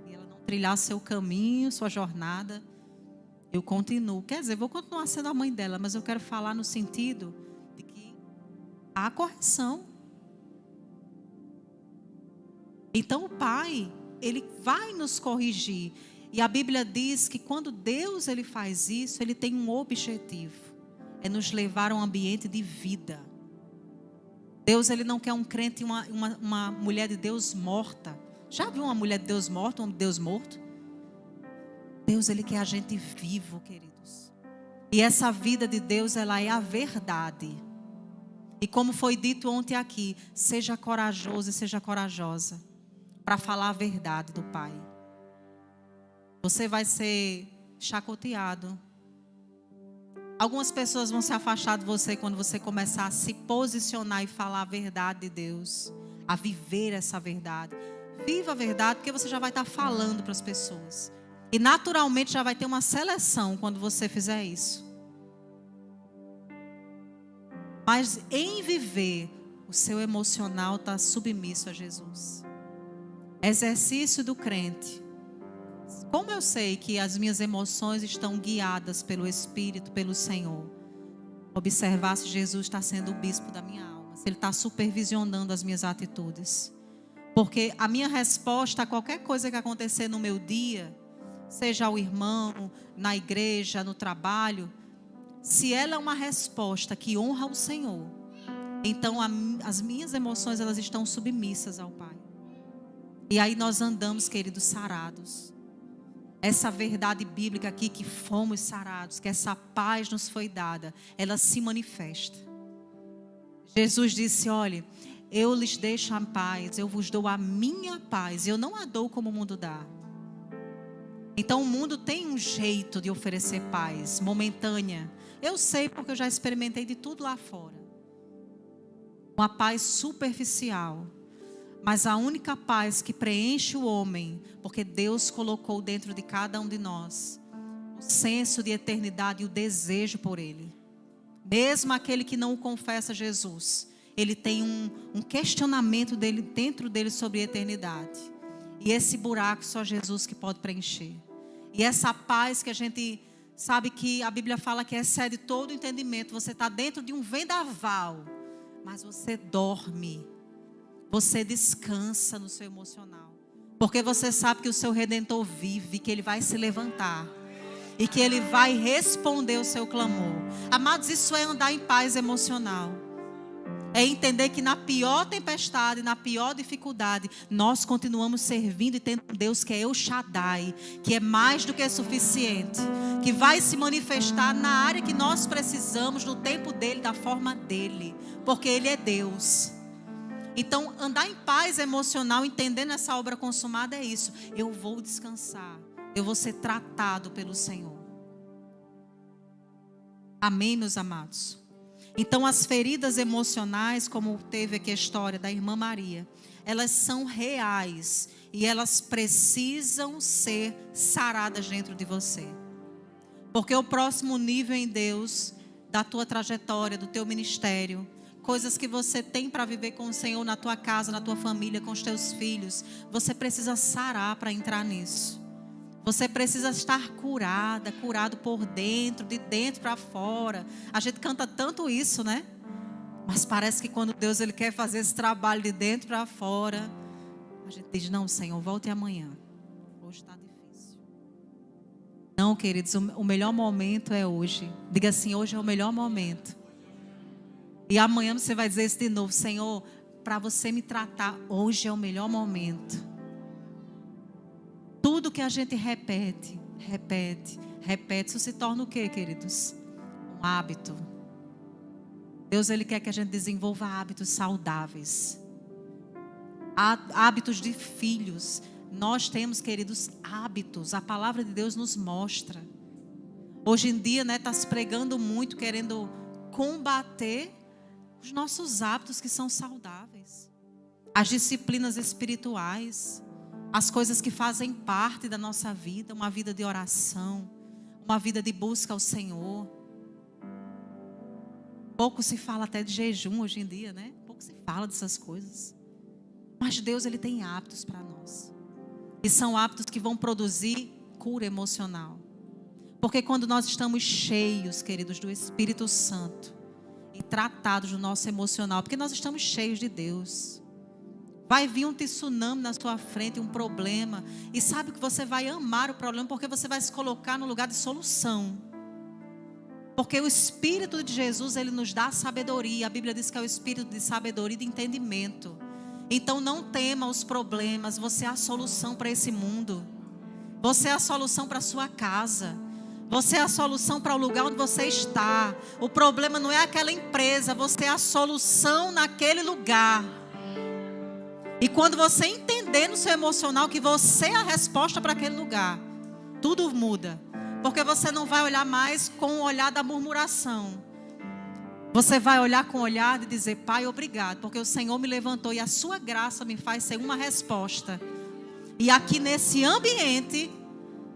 Speaker 2: e ela não trilhar seu caminho, sua jornada, eu continuo. Quer dizer, vou continuar sendo a mãe dela, mas eu quero falar no sentido de que há correção. Então o pai, ele vai nos corrigir. E a Bíblia diz que quando Deus ele faz isso, ele tem um objetivo. É nos levar a um ambiente de vida. Deus ele não quer um crente, uma mulher de Deus morta. Já viu uma mulher de Deus morta, um Deus morto? Deus ele quer a gente vivo, queridos. E essa vida de Deus, ela é a verdade. E como foi dito ontem aqui, seja corajoso e seja corajosa para falar a verdade do Pai. Você vai ser chacoteado. Algumas pessoas vão se afastar de você quando você começar a se posicionar e falar a verdade de Deus, a viver essa verdade. Viva a verdade, porque você já vai estar falando para as pessoas. E naturalmente já vai ter uma seleção quando você fizer isso. Mas em viver, o seu emocional está submisso a Jesus. Exercício do crente. Como eu sei que as minhas emoções estão guiadas pelo Espírito, pelo Senhor? Observar se Jesus está sendo o bispo da minha alma, se Ele está supervisionando as minhas atitudes. Porque a minha resposta a qualquer coisa que acontecer no meu dia, seja ao irmão, na igreja, no trabalho, se ela é uma resposta que honra o Senhor, então as minhas emoções, elas estão submissas ao Pai. E aí nós andamos, queridos, sarados. Essa verdade bíblica aqui, que fomos sarados, que essa paz nos foi dada, ela se manifesta. Jesus disse: olhe, eu lhes deixo a paz, eu vos dou a minha paz, eu não a dou como o mundo dá. Então o mundo tem um jeito de oferecer paz, momentânea. Eu sei porque eu já experimentei de tudo lá fora. Uma paz superficial. Mas a única paz que preenche o homem, porque Deus colocou dentro de cada um de nós o senso de eternidade e o desejo por Ele. Mesmo aquele que não o confessa Jesus, ele tem um questionamento dentro dele sobre a eternidade. E esse buraco só Jesus que pode preencher. E essa paz que a gente sabe que a Bíblia fala que excede todo o entendimento. Você está dentro de um vendaval, mas você dorme. Você descansa no seu emocional. Porque você sabe que o seu Redentor vive, que Ele vai se levantar. E que Ele vai responder o seu clamor. Amados, isso é andar em paz emocional. É entender que na pior tempestade, na pior dificuldade, nós continuamos servindo e tendo um Deus que é El Shaddai, que é mais do que suficiente, que vai se manifestar na área que nós precisamos, no tempo dEle, da forma dEle, porque Ele é Deus. Então, andar em paz emocional, entendendo essa obra consumada, é isso. Eu vou descansar, eu vou ser tratado pelo Senhor. Amém, meus amados? Então, as feridas emocionais, como teve aqui a história da irmã Maria, elas são reais e elas precisam ser saradas dentro de você. Porque o próximo nível em Deus, da tua trajetória, do teu ministério, coisas que você tem para viver com o Senhor na tua casa, na tua família, com os teus filhos, você precisa sarar para entrar nisso. Você precisa estar curado por dentro, de dentro para fora. A gente canta tanto isso, né? Mas parece que quando Deus Ele quer fazer esse trabalho de dentro para fora, a gente diz: não, Senhor, volte amanhã. Hoje está difícil. Não, queridos, o melhor momento é hoje. Diga assim: hoje é o melhor momento. E amanhã você vai dizer isso de novo: Senhor, para você me tratar, hoje é o melhor momento. Tudo que a gente repete, isso se torna o quê, queridos? Um hábito. Deus, Ele quer que a gente desenvolva hábitos saudáveis. Hábitos de filhos. Nós temos, queridos, hábitos. A palavra de Deus nos mostra. Hoje em dia, né, está se pregando muito, querendo combater os nossos hábitos que são saudáveis. As disciplinas espirituais. As coisas que fazem parte da nossa vida, uma vida de oração, uma vida de busca ao Senhor. Pouco se fala até de jejum hoje em dia, né? Pouco se fala dessas coisas. Mas Deus, Ele tem hábitos para nós. E são hábitos que vão produzir cura emocional. Porque quando nós estamos cheios, queridos, do Espírito Santo e tratados do nosso emocional, porque nós estamos cheios de Deus. Vai vir um tsunami na sua frente, um problema. E sabe que você vai amar o problema, porque você vai se colocar no lugar de solução. Porque o Espírito de Jesus, Ele nos dá sabedoria. A Bíblia diz que é o Espírito de sabedoria e de entendimento. Então não tema os problemas. Você é a solução para esse mundo. Você é a solução para a sua casa. Você é a solução para o lugar onde você está. O problema não é aquela empresa. Você é a solução naquele lugar. E quando você entender no seu emocional que você é a resposta para aquele lugar, tudo muda. Porque você não vai olhar mais com o olhar da murmuração. Você vai olhar com o olhar de dizer: Pai, obrigado, porque o Senhor me levantou e a sua graça me faz ser uma resposta. E aqui nesse ambiente,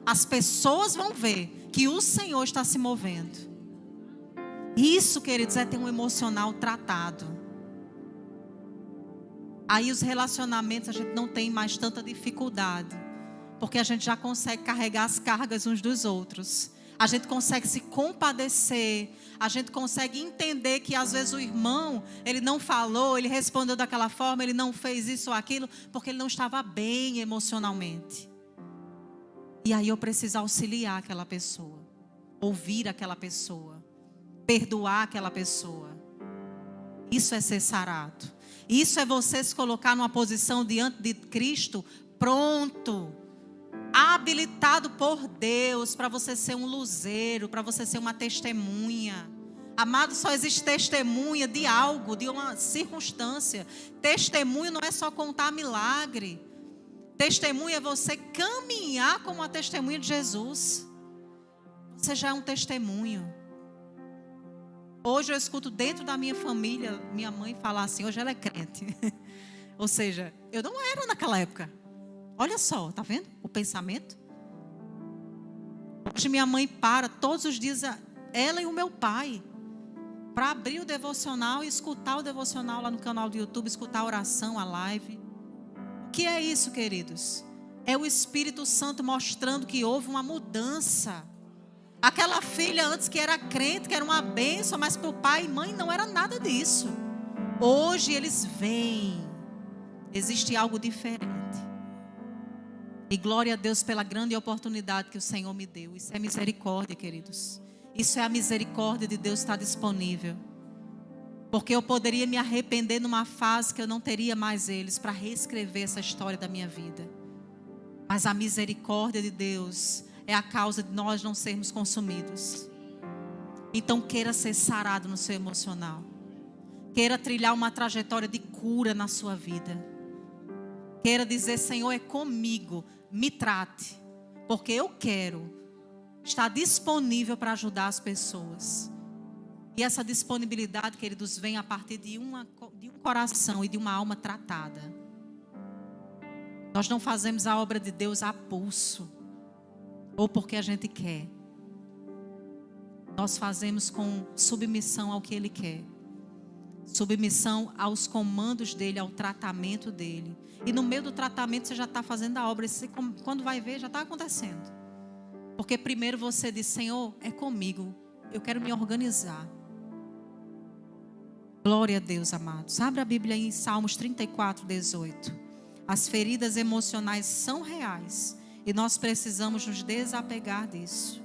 Speaker 2: As pessoas vão ver que o Senhor está se movendo. Isso, queridos, é ter um emocional tratado. Aí os relacionamentos a gente não tem mais tanta dificuldade, porque a gente já consegue carregar as cargas uns dos outros. A gente consegue se compadecer, a gente consegue entender que às vezes o irmão, ele não falou, ele respondeu daquela forma, ele não fez isso ou aquilo, porque ele não estava bem emocionalmente. E aí eu preciso auxiliar aquela pessoa, ouvir aquela pessoa, perdoar aquela pessoa. Isso é ser sarado. Isso é você se colocar numa posição diante de Cristo, pronto, habilitado por Deus para você ser um luzeiro, para você ser uma testemunha. Amado, só existe testemunha de algo, de uma circunstância. Testemunho não é só contar milagre. Testemunho é você caminhar como uma testemunha de Jesus. Você já é um testemunho. Hoje eu escuto dentro da minha família, minha mãe falar assim, hoje ela é crente. Ou seja, eu não era naquela época. Olha só, tá vendo o pensamento? Hoje minha mãe para todos os dias, ela e o meu pai, para abrir o devocional e escutar o devocional lá no canal do YouTube, escutar a oração, a live. O que é isso, queridos? É o Espírito Santo mostrando que houve uma mudança. Aquela filha antes que era crente, que era uma bênção, mas para o pai e mãe não era nada disso. Hoje eles veem, existe algo diferente. E glória a Deus pela grande oportunidade que o Senhor me deu. Isso é misericórdia, queridos. Isso é a misericórdia de Deus estar disponível. Porque eu poderia me arrepender numa fase que eu não teria mais eles para reescrever essa história da minha vida. Mas a misericórdia de Deus é a causa de nós não sermos consumidos. Então queira ser sarado no seu emocional. Queira trilhar uma trajetória de cura na sua vida. Queira dizer, Senhor, é comigo, me trate. Porque eu quero estar disponível para ajudar as pessoas. E essa disponibilidade, queridos, vem a partir de um coração e de uma alma tratada. Nós não fazemos a obra de Deus a pulso. Ou porque a gente quer. Nós fazemos com submissão ao que Ele quer. Submissão aos comandos dEle, ao tratamento dEle. E no meio do tratamento você já está fazendo a obra. E você, quando vai ver, já está acontecendo. Porque primeiro você diz, Senhor, é comigo. Eu quero me organizar. Glória a Deus, amados. Abre a Bíblia em Salmos 34, 18. As feridas emocionais são reais. E nós precisamos nos desapegar disso.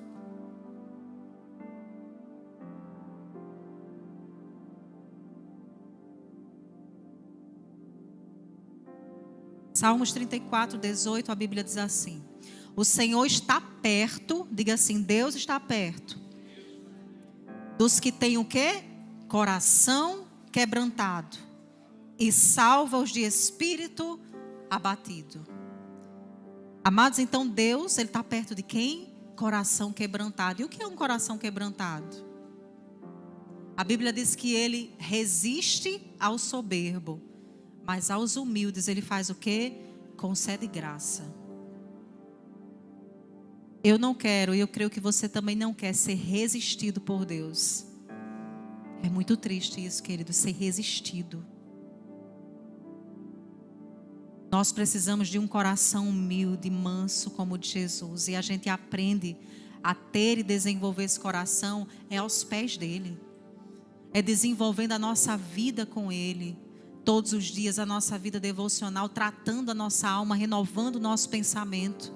Speaker 2: Salmos 34, 18, a Bíblia diz assim. O Senhor está perto, diga assim, Deus está perto. Dos que têm o quê? Coração quebrantado. E salva-os de espírito abatido. Amados, então Deus, Ele está perto de quem? Coração quebrantado. E o que é um coração quebrantado? A Bíblia diz que Ele resiste ao soberbo, mas aos humildes Ele faz o quê? Concede graça. Eu não quero, e eu creio que você também não quer ser resistido por Deus. É muito triste isso, querido, ser resistido. Nós precisamos de um coração humilde, manso como o de Jesus. E a gente aprende a ter e desenvolver esse coração aos pés dele. É desenvolvendo a nossa vida com ele. Todos os dias a nossa vida devocional, tratando a nossa alma, renovando o nosso pensamento.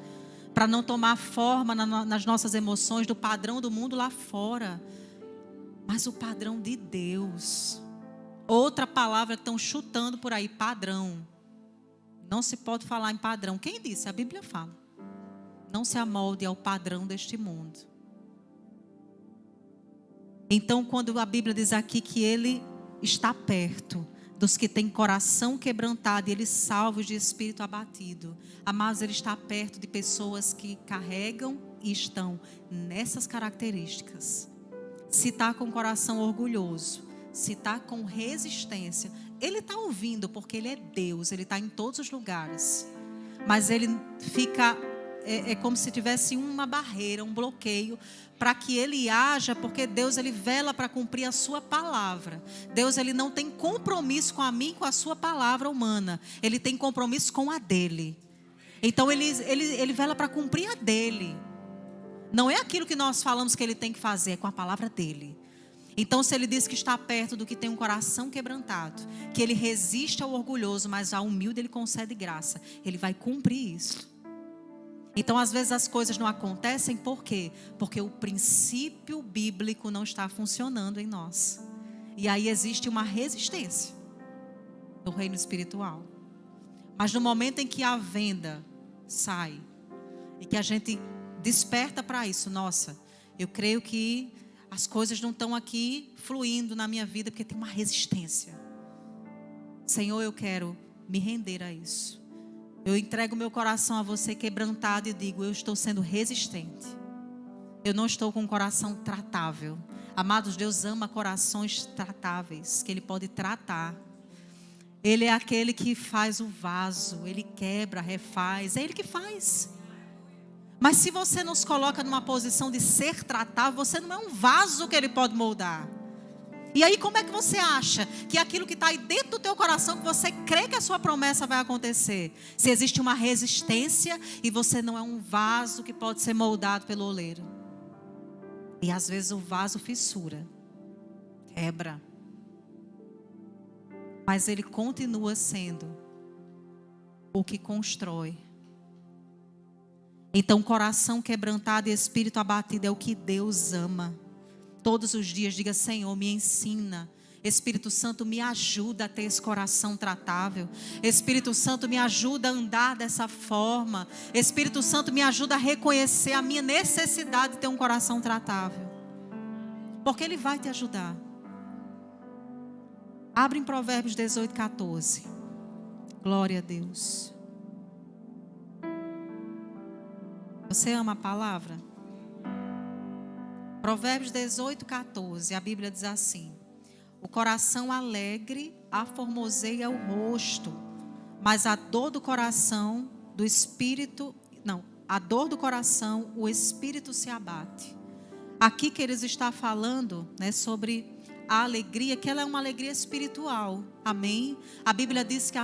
Speaker 2: Para não tomar forma nas nossas emoções do padrão do mundo lá fora. Mas o padrão de Deus. Outra palavra que estão chutando por aí, padrão. Não se pode falar em padrão. Quem disse? A Bíblia fala. Não se amolde ao padrão deste mundo. Então, quando a Bíblia diz aqui que Ele está perto dos que têm coração quebrantado e Ele salva os de espírito abatido. Amados, Ele está perto de pessoas que carregam e estão nessas características. Se está com o coração orgulhoso, se está com resistência, Ele está ouvindo porque Ele é Deus, Ele está em todos os lugares. Mas Ele fica é como se tivesse uma barreira, um bloqueio, para que ele haja, porque Deus, ele vela para cumprir a sua palavra. Deus, ele não tem compromisso com a mim, com a sua palavra humana. Ele tem compromisso com a dele. Então ele vela para cumprir a dele. Não é aquilo que nós falamos que ele tem que fazer, é com a palavra dele. Então, se ele diz que está perto do que tem um coração quebrantado, que ele resiste ao orgulhoso, mas ao humilde ele concede graça, ele vai cumprir isso. Então, às vezes as coisas não acontecem, por quê? Porque o princípio bíblico não está funcionando em nós. E aí existe uma resistência no reino espiritual. Mas no momento em que a venda sai, e que a gente desperta para isso, nossa, eu creio que as coisas não estão aqui fluindo na minha vida, porque tem uma resistência. Senhor, eu quero me render a isso. Eu entrego meu coração a você quebrantado e digo, eu estou sendo resistente. Eu não estou com um coração tratável. Amados, Deus ama corações tratáveis, que Ele pode tratar. Ele é aquele que faz o vaso, Ele quebra, refaz, é Ele que faz. Mas se você nos coloca numa posição de ser tratável, você não é um vaso que Ele pode moldar. E aí como é que você acha que aquilo que está aí dentro do teu coração, que você crê que a sua promessa vai acontecer? Se existe uma resistência e você não é um vaso que pode ser moldado pelo oleiro. E às vezes o vaso fissura, quebra. Mas ele continua sendo o que constrói. Então, coração quebrantado e espírito abatido é o que Deus ama. Todos os dias diga, Senhor, me ensina. Espírito Santo, me ajuda a ter esse coração tratável. Espírito Santo, me ajuda a andar dessa forma. Espírito Santo, me ajuda a reconhecer a minha necessidade de ter um coração tratável. Porque Ele vai te ajudar. Abre em Provérbios 18, 14. Glória a Deus. Você ama a palavra? Provérbios 18, 14. A Bíblia diz assim: o coração alegre aformoseia o rosto, mas a dor do coração, a dor do coração, o espírito se abate. Aqui que eles estão falando, né, sobre a alegria, que ela é uma alegria espiritual. Amém? A Bíblia diz que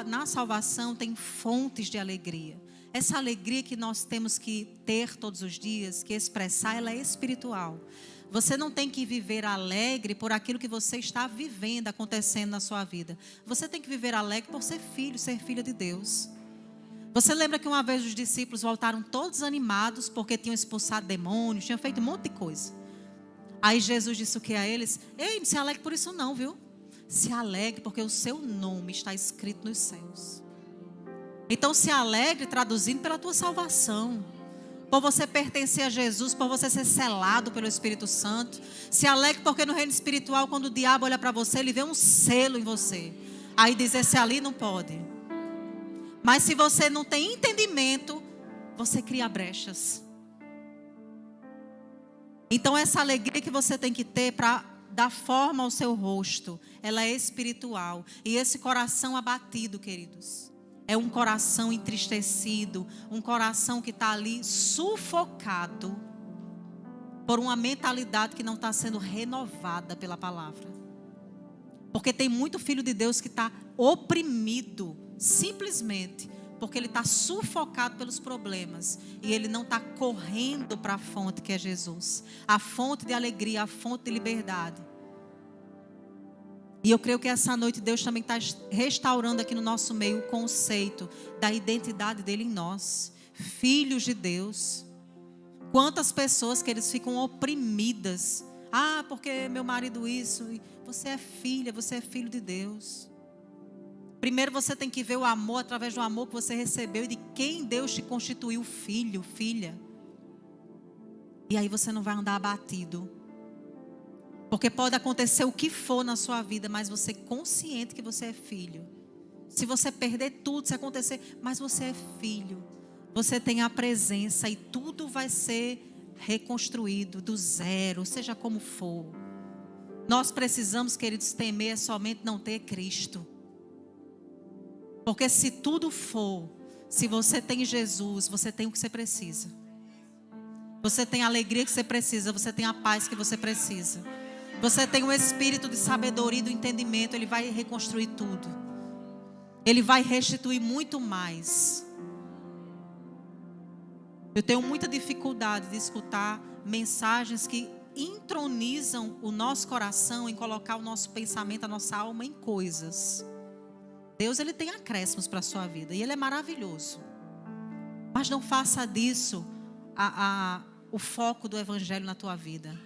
Speaker 2: na salvação tem fontes de alegria. Essa alegria que nós temos que ter todos os dias, que expressar, ela é espiritual. Você não tem que viver alegre por aquilo que você está vivendo, acontecendo na sua vida. Você tem que viver alegre por ser filha de Deus. Você lembra que uma vez os discípulos voltaram todos animados porque tinham expulsado demônios, tinham feito um monte de coisa. Aí Jesus disse o que a eles? Ei, não se alegre por isso não, viu? Se alegre porque o seu nome está escrito nos céus. Então se alegre traduzindo pela tua salvação. Por você pertencer a Jesus, por você ser selado pelo Espírito Santo. Se alegre porque no reino espiritual, quando o diabo olha para você, ele vê um selo em você. Aí diz, esse ali não pode. Mas se você não tem entendimento, você cria brechas. Então essa alegria que você tem que ter para dar forma ao seu rosto, ela é espiritual. E esse coração abatido, queridos, é um coração entristecido, um coração que está ali sufocado por uma mentalidade que não está sendo renovada pela palavra. Porque tem muito filho de Deus que está oprimido, simplesmente porque ele está sufocado pelos problemas e ele não está correndo para a fonte que é Jesus, a fonte de alegria, a fonte de liberdade. E eu creio que essa noite Deus também está restaurando aqui no nosso meio o conceito da identidade dele em nós, filhos de Deus. Quantas pessoas que eles ficam oprimidas, porque meu marido isso, você é filha, você é filho de Deus. Primeiro você tem que ver o amor através do amor que você recebeu e de quem Deus te constituiu filho, filha. E aí você não vai andar abatido. Porque pode acontecer o que for na sua vida, mas você consciente que você é filho. Se você perder tudo, se acontecer, mas você é filho. Você tem a presença e tudo vai ser reconstruído do zero, seja como for. Nós precisamos, queridos, temer somente não ter Cristo. Porque se tudo for, Se você tem Jesus, você tem o que você precisa. Você tem a alegria que você precisa, você tem a paz que você precisa. Você tem o espírito de sabedoria e do entendimento, Ele vai reconstruir tudo. Ele vai restituir muito mais. Eu tenho muita dificuldade de escutar mensagens que entronizam o nosso coração em colocar o nosso pensamento, a nossa alma em coisas. Deus, Ele tem acréscimos para a sua vida e Ele é maravilhoso. Mas não faça disso o foco do Evangelho na tua vida.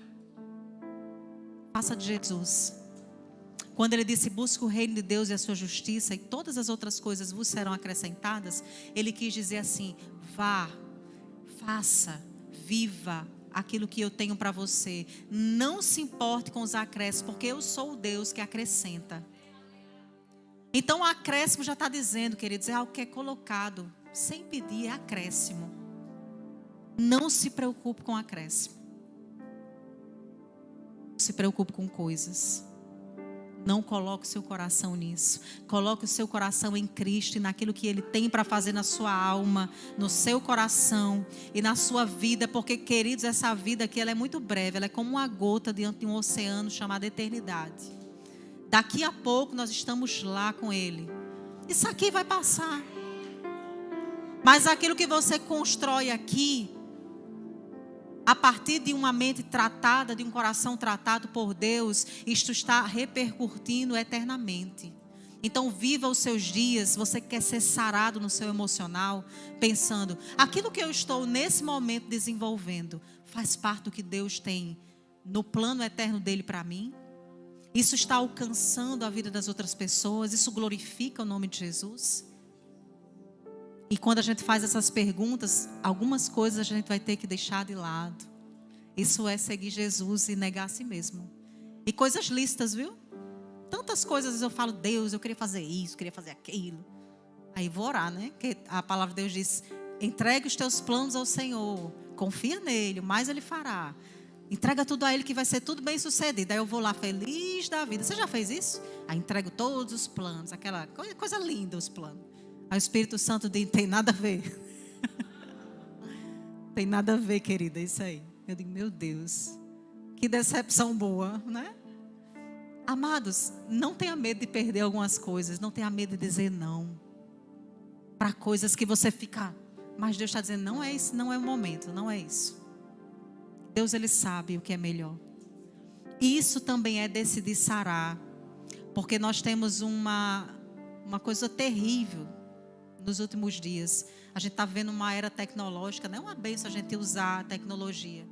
Speaker 2: Faça de Jesus. Quando Ele disse, busque o reino de Deus e a sua justiça, e todas as outras coisas vos serão acrescentadas, Ele quis dizer assim, vá, faça, viva aquilo que eu tenho para você. Não se importe com os acréscimos, porque eu sou o Deus que acrescenta. Então o acréscimo já está dizendo, queridos, é algo que é colocado, sem pedir, é acréscimo. Não se preocupe com acréscimo. Não se preocupe com coisas. Não coloque o seu coração nisso. Coloque o seu coração em Cristo e naquilo que Ele tem para fazer na sua alma, no seu coração e na sua vida. Porque, queridos, essa vida aqui ela é muito breve. Ela é como uma gota diante de um oceano chamado eternidade. Daqui a pouco nós estamos lá com Ele. Isso aqui vai passar. Mas aquilo que você constrói aqui, a partir de uma mente tratada, de um coração tratado por Deus, isto está repercutindo eternamente. Então viva os seus dias, você quer ser sarado no seu emocional, pensando, aquilo que eu estou nesse momento desenvolvendo, faz parte do que Deus tem no plano eterno dele para mim? Isso está alcançando a vida das outras pessoas? Isso glorifica o nome de Jesus? E quando a gente faz essas perguntas, algumas coisas a gente vai ter que deixar de lado. Isso é seguir Jesus e negar a si mesmo. E coisas lícitas, viu? Tantas coisas eu falo, Deus, eu queria fazer isso, queria fazer aquilo. Aí vou orar, né? Porque a palavra de Deus diz, entregue os teus planos ao Senhor. Confia nele, mais Ele fará. Entrega tudo a Ele que vai ser tudo bem sucedido. Aí eu vou lá feliz da vida. Você já fez isso? Aí entrego todos os planos. Aquela coisa linda os planos. Aí o Espírito Santo diz, tem nada a ver. Tem nada a ver, querida, isso aí. Eu digo, meu Deus, que decepção boa, né? Amados, não tenha medo de perder algumas coisas. Não tenha medo de dizer não. Para coisas que você fica... Mas Deus está dizendo, não é isso, não é o momento, não é isso. Deus, Ele sabe o que é melhor. Isso também é decidir sarar. Porque nós temos uma coisa terrível nos últimos dias. A gente está vendo uma era tecnológica. Não é uma bênção a gente usar a tecnologia.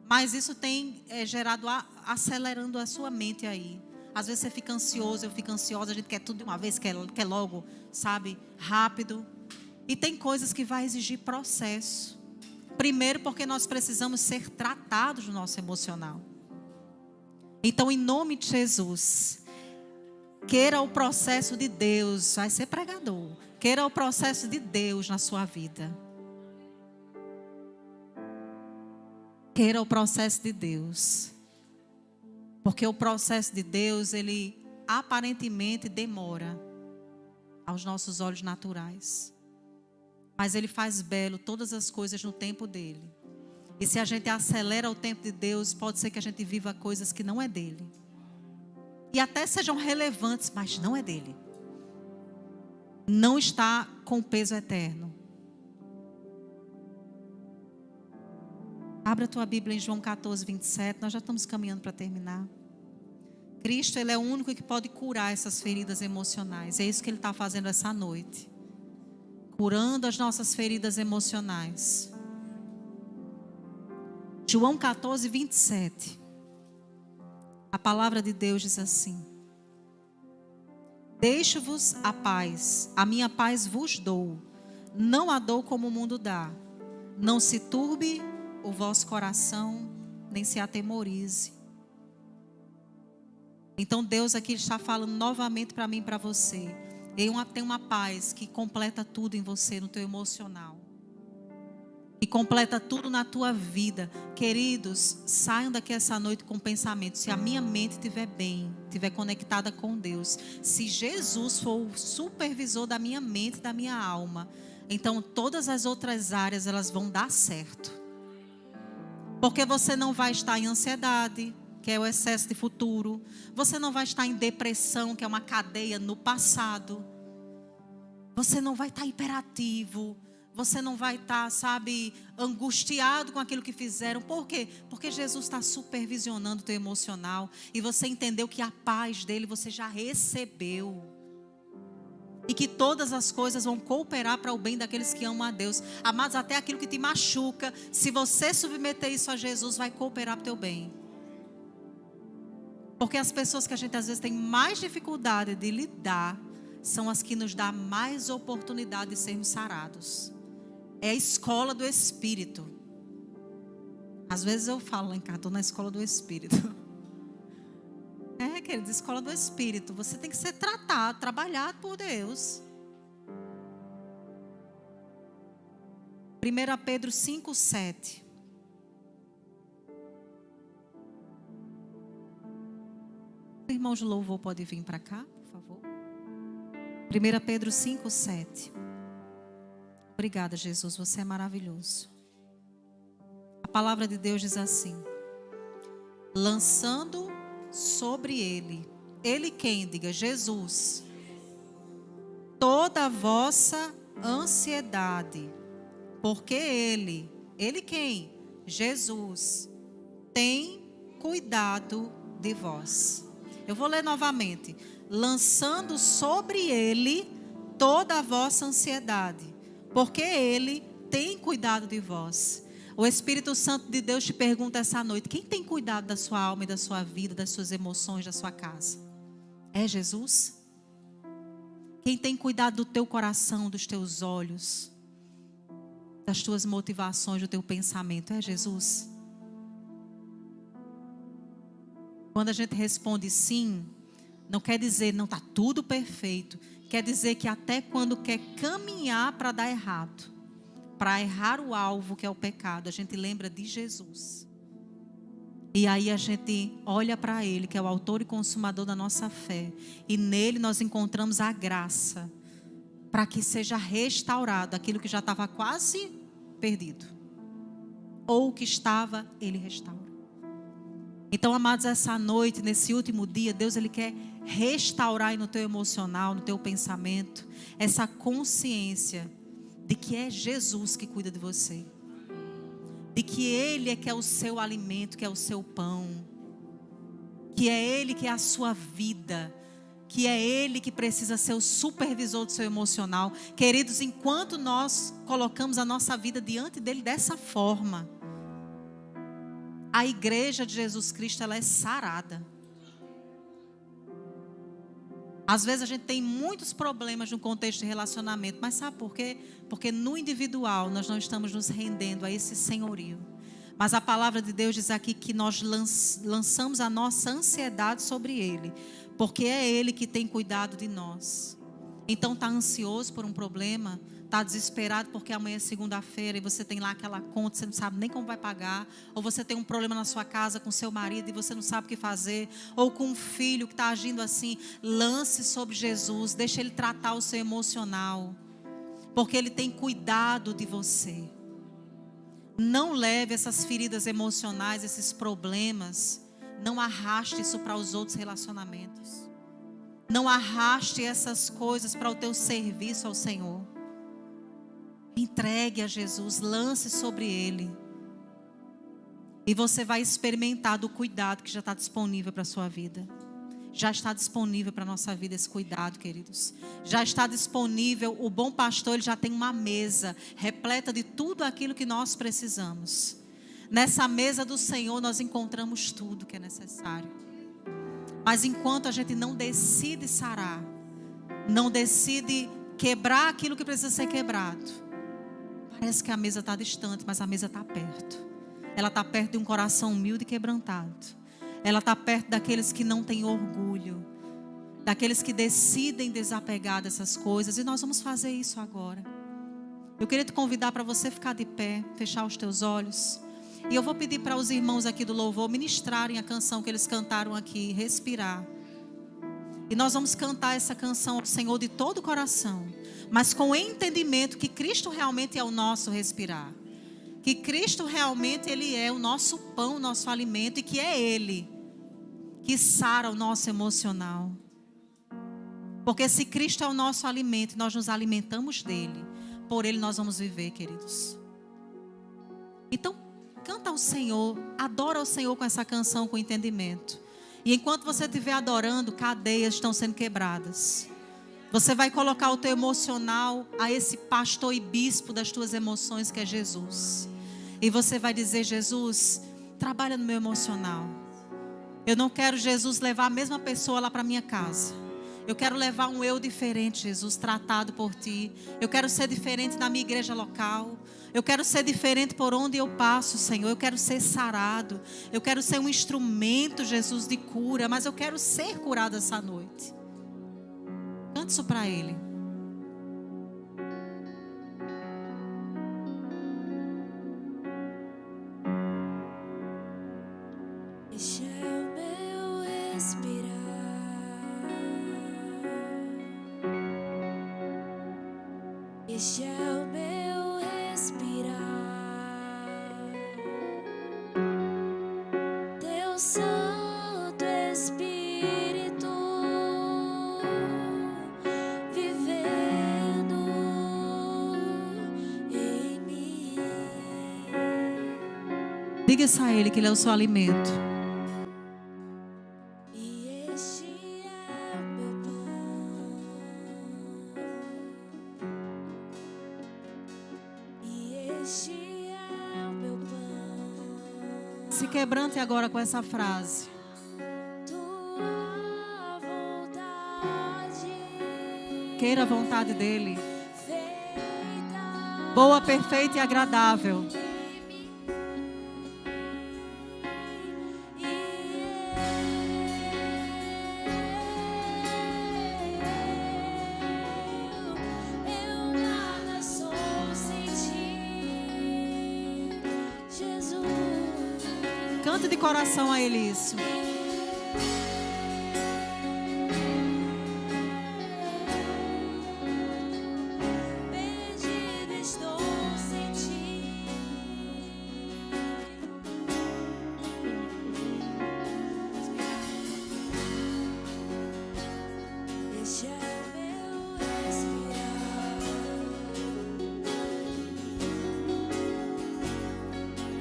Speaker 2: Mas isso tem gerado, acelerando a sua mente aí. Às vezes você fica ansioso, eu fico ansiosa. A gente quer tudo de uma vez, quer logo, sabe? Rápido. E tem coisas que vai exigir processo. Primeiro porque nós precisamos ser tratados no nosso emocional. Então, em nome de Jesus, queira o processo de Deus. Vai ser pregador. Queira o processo de Deus na sua vida. Queira o processo de Deus. Porque o processo de Deus, ele aparentemente demora aos nossos olhos naturais. Mas Ele faz belo todas as coisas no tempo dEle. E se a gente acelera o tempo de Deus, pode ser que a gente viva coisas que não é dEle. E até sejam relevantes, mas não é dEle. Não está com peso eterno. Abra a tua Bíblia em João 14, 27. Nós já estamos caminhando para terminar. Cristo, Ele é o único que pode curar essas feridas emocionais. É isso que Ele está fazendo essa noite. Curando as nossas feridas emocionais. João 14, 27. A palavra de Deus diz assim: deixo-vos a paz, a minha paz vos dou. Não a dou como o mundo dá. Não se turbe o vosso coração, nem se atemorize. Então Deus aqui está falando novamente para mim e para você. Tem uma paz que completa tudo em você, no teu emocional. E completa tudo na tua vida. Queridos, saiam daqui essa noite com pensamento. Se a minha mente estiver bem, estiver conectada com Deus, se Jesus for o supervisor da minha mente e da minha alma, então todas as outras áreas elas vão dar certo. Porque você não vai estar em ansiedade, que é o excesso de futuro. Você não vai estar em depressão, que é uma cadeia no passado. Você não vai estar hiperativo. Você não vai estar, angustiado com aquilo que fizeram. Por quê? Porque Jesus está supervisionando o teu emocional. E você entendeu que a paz dele você já recebeu. E que todas as coisas vão cooperar para o bem daqueles que amam a Deus. Amados, até aquilo que te machuca, se você submeter isso a Jesus, vai cooperar para o teu bem. Porque as pessoas que a gente às vezes tem mais dificuldade de lidar, são as que nos dão mais oportunidade de sermos sarados. É a escola do Espírito. Às vezes eu falo lá em casa, estou na escola do Espírito. Queridos, escola do Espírito. Você tem que ser tratado, trabalhado por Deus. 1 Pedro 5:7. Irmãos de louvor, pode vir para cá, por favor. 1 Pedro 5:7. Obrigada, Jesus, você é maravilhoso. A palavra de Deus diz assim: lançando sobre ele quem? Diga, Jesus, toda a vossa ansiedade, porque ele quem? Jesus, tem cuidado de vós. Eu vou ler novamente. Lançando sobre ele toda a vossa ansiedade, porque ele tem cuidado de vós. O Espírito Santo de Deus te pergunta essa noite: quem tem cuidado da sua alma e da sua vida, das suas emoções, da sua casa? É Jesus? Quem tem cuidado do teu coração, dos teus olhos, das tuas motivações, do teu pensamento? É Jesus? Quando a gente responde sim, não quer dizer não está tudo perfeito. Quer dizer que até quando quer caminhar para dar errado, para errar o alvo que é o pecado, a gente lembra de Jesus. E aí a gente olha para Ele, que é o autor e consumador da nossa fé. E nele nós encontramos a graça para que seja restaurado aquilo que já estava quase perdido. Ou o que estava, Ele restaura. Então, amados, essa noite, nesse último dia, Deus Ele quer restaurar aí no teu emocional, no teu pensamento, essa consciência de que é Jesus que cuida de você. De que Ele é que é o seu alimento, que é o seu pão. Que é Ele que é a sua vida. Que é Ele que precisa ser o supervisor do seu emocional. Queridos, enquanto nós colocamos a nossa vida diante dEle dessa forma, a igreja de Jesus Cristo, ela é sarada. Às vezes a gente tem muitos problemas no contexto de relacionamento. Mas sabe por quê? Porque no individual nós não estamos nos rendendo a esse senhorio. Mas a palavra de Deus diz aqui que nós lançamos a nossa ansiedade sobre Ele. Porque é Ele que tem cuidado de nós. Então está ansioso por um problema? Está desesperado porque amanhã é segunda-feira e você tem lá aquela conta, você não sabe nem como vai pagar. Ou você tem um problema na sua casa com seu marido e você não sabe o que fazer. Ou com um filho que está agindo assim. Lance sobre Jesus, deixa Ele tratar o seu emocional. Porque Ele tem cuidado de você. Não leve essas feridas emocionais, esses problemas. Não arraste isso para os outros relacionamentos. Não arraste essas coisas para o teu serviço ao Senhor. Entregue a Jesus, lance sobre Ele. E você vai experimentar do cuidado que já está disponível para a sua vida. Já está disponível para a nossa vida esse cuidado, queridos. Já está disponível, o bom pastor, ele já tem uma mesa repleta de tudo aquilo que nós precisamos. Nessa mesa do Senhor nós encontramos tudo que é necessário. Mas enquanto a gente não decide sarar, não decide quebrar aquilo que precisa ser quebrado, parece que a mesa está distante, mas a mesa está perto. Ela está perto de um coração humilde e quebrantado. Ela está perto daqueles que não têm orgulho, daqueles que decidem desapegar dessas coisas. E nós vamos fazer isso agora. Eu queria te convidar para você ficar de pé, fechar os teus olhos. E eu vou pedir para os irmãos aqui do louvor ministrarem a canção que eles cantaram aqui, respirar. E nós vamos cantar essa canção ao Senhor de todo o coração. mas com o entendimento que Cristo realmente é o nosso respirar. Que Cristo realmente Ele é o nosso pão, o nosso alimento, e que é Ele que sara o nosso emocional. Porque se Cristo é o nosso alimento, nós nos alimentamos dEle, por Ele nós vamos viver, queridos. Então, canta ao Senhor, adora ao Senhor com essa canção, com entendimento. E enquanto você estiver adorando, cadeias estão sendo quebradas. Você vai colocar o teu emocional a esse pastor e bispo das tuas emoções, que é Jesus. E você vai dizer: Jesus, trabalha no meu emocional. Eu não quero, Jesus, levar a mesma pessoa lá para minha casa. Eu quero levar um eu diferente, Jesus, tratado por Ti. Eu quero ser diferente na minha igreja local. Eu quero ser diferente por onde eu passo, Senhor. Eu quero ser sarado. Eu quero ser um instrumento, Jesus, de cura. Mas eu quero ser curado essa noite. Cante isso para Ele.
Speaker 3: Este é o meu respirar. Este é o meu respirar. Teu Santo Espírito vivendo em mim.
Speaker 2: Diga isso a Ele, que Ele é o seu alimento.
Speaker 3: E este é o meu pão. E este é o meu pão.
Speaker 2: Se quebrante agora com essa frase.
Speaker 3: Tua vontade
Speaker 2: Queira a vontade dEle.
Speaker 3: feita
Speaker 2: Boa, perfeita e agradável.
Speaker 3: em mim. E eu nada sou sem Ti, Jesus.
Speaker 2: Cante de coração a Ele isso.
Speaker 3: Perdido estou sem Ti. Este é o meu respirar.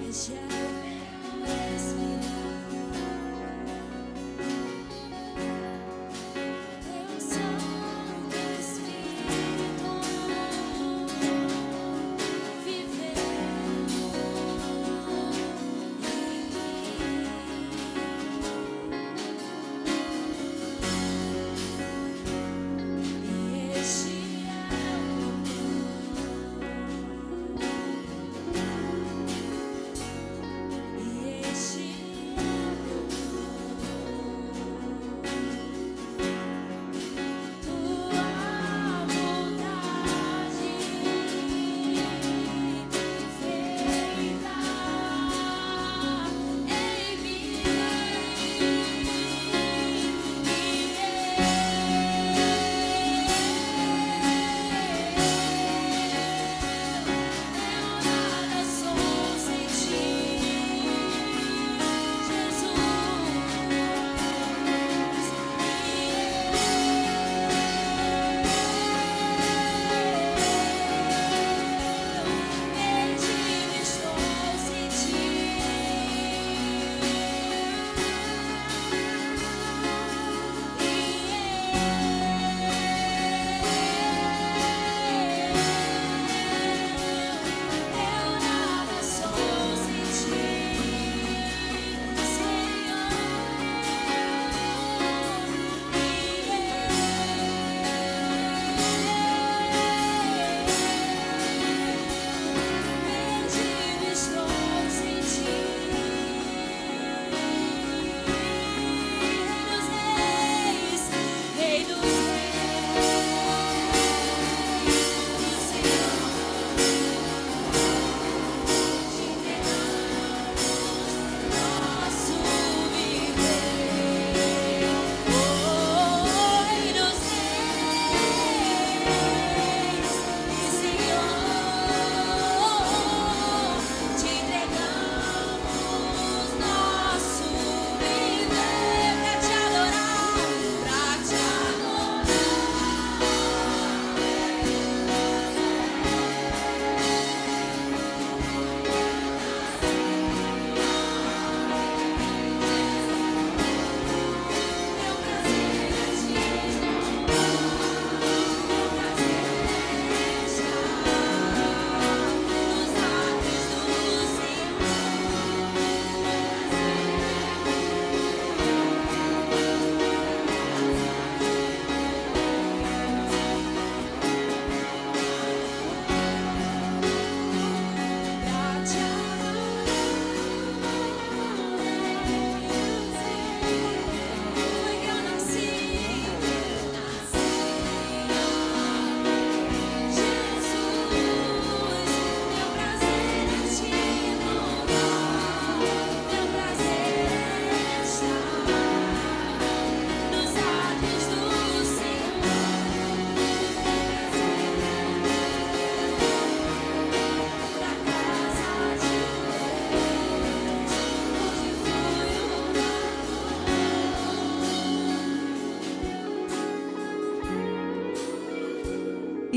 Speaker 3: Este é o meu respirar.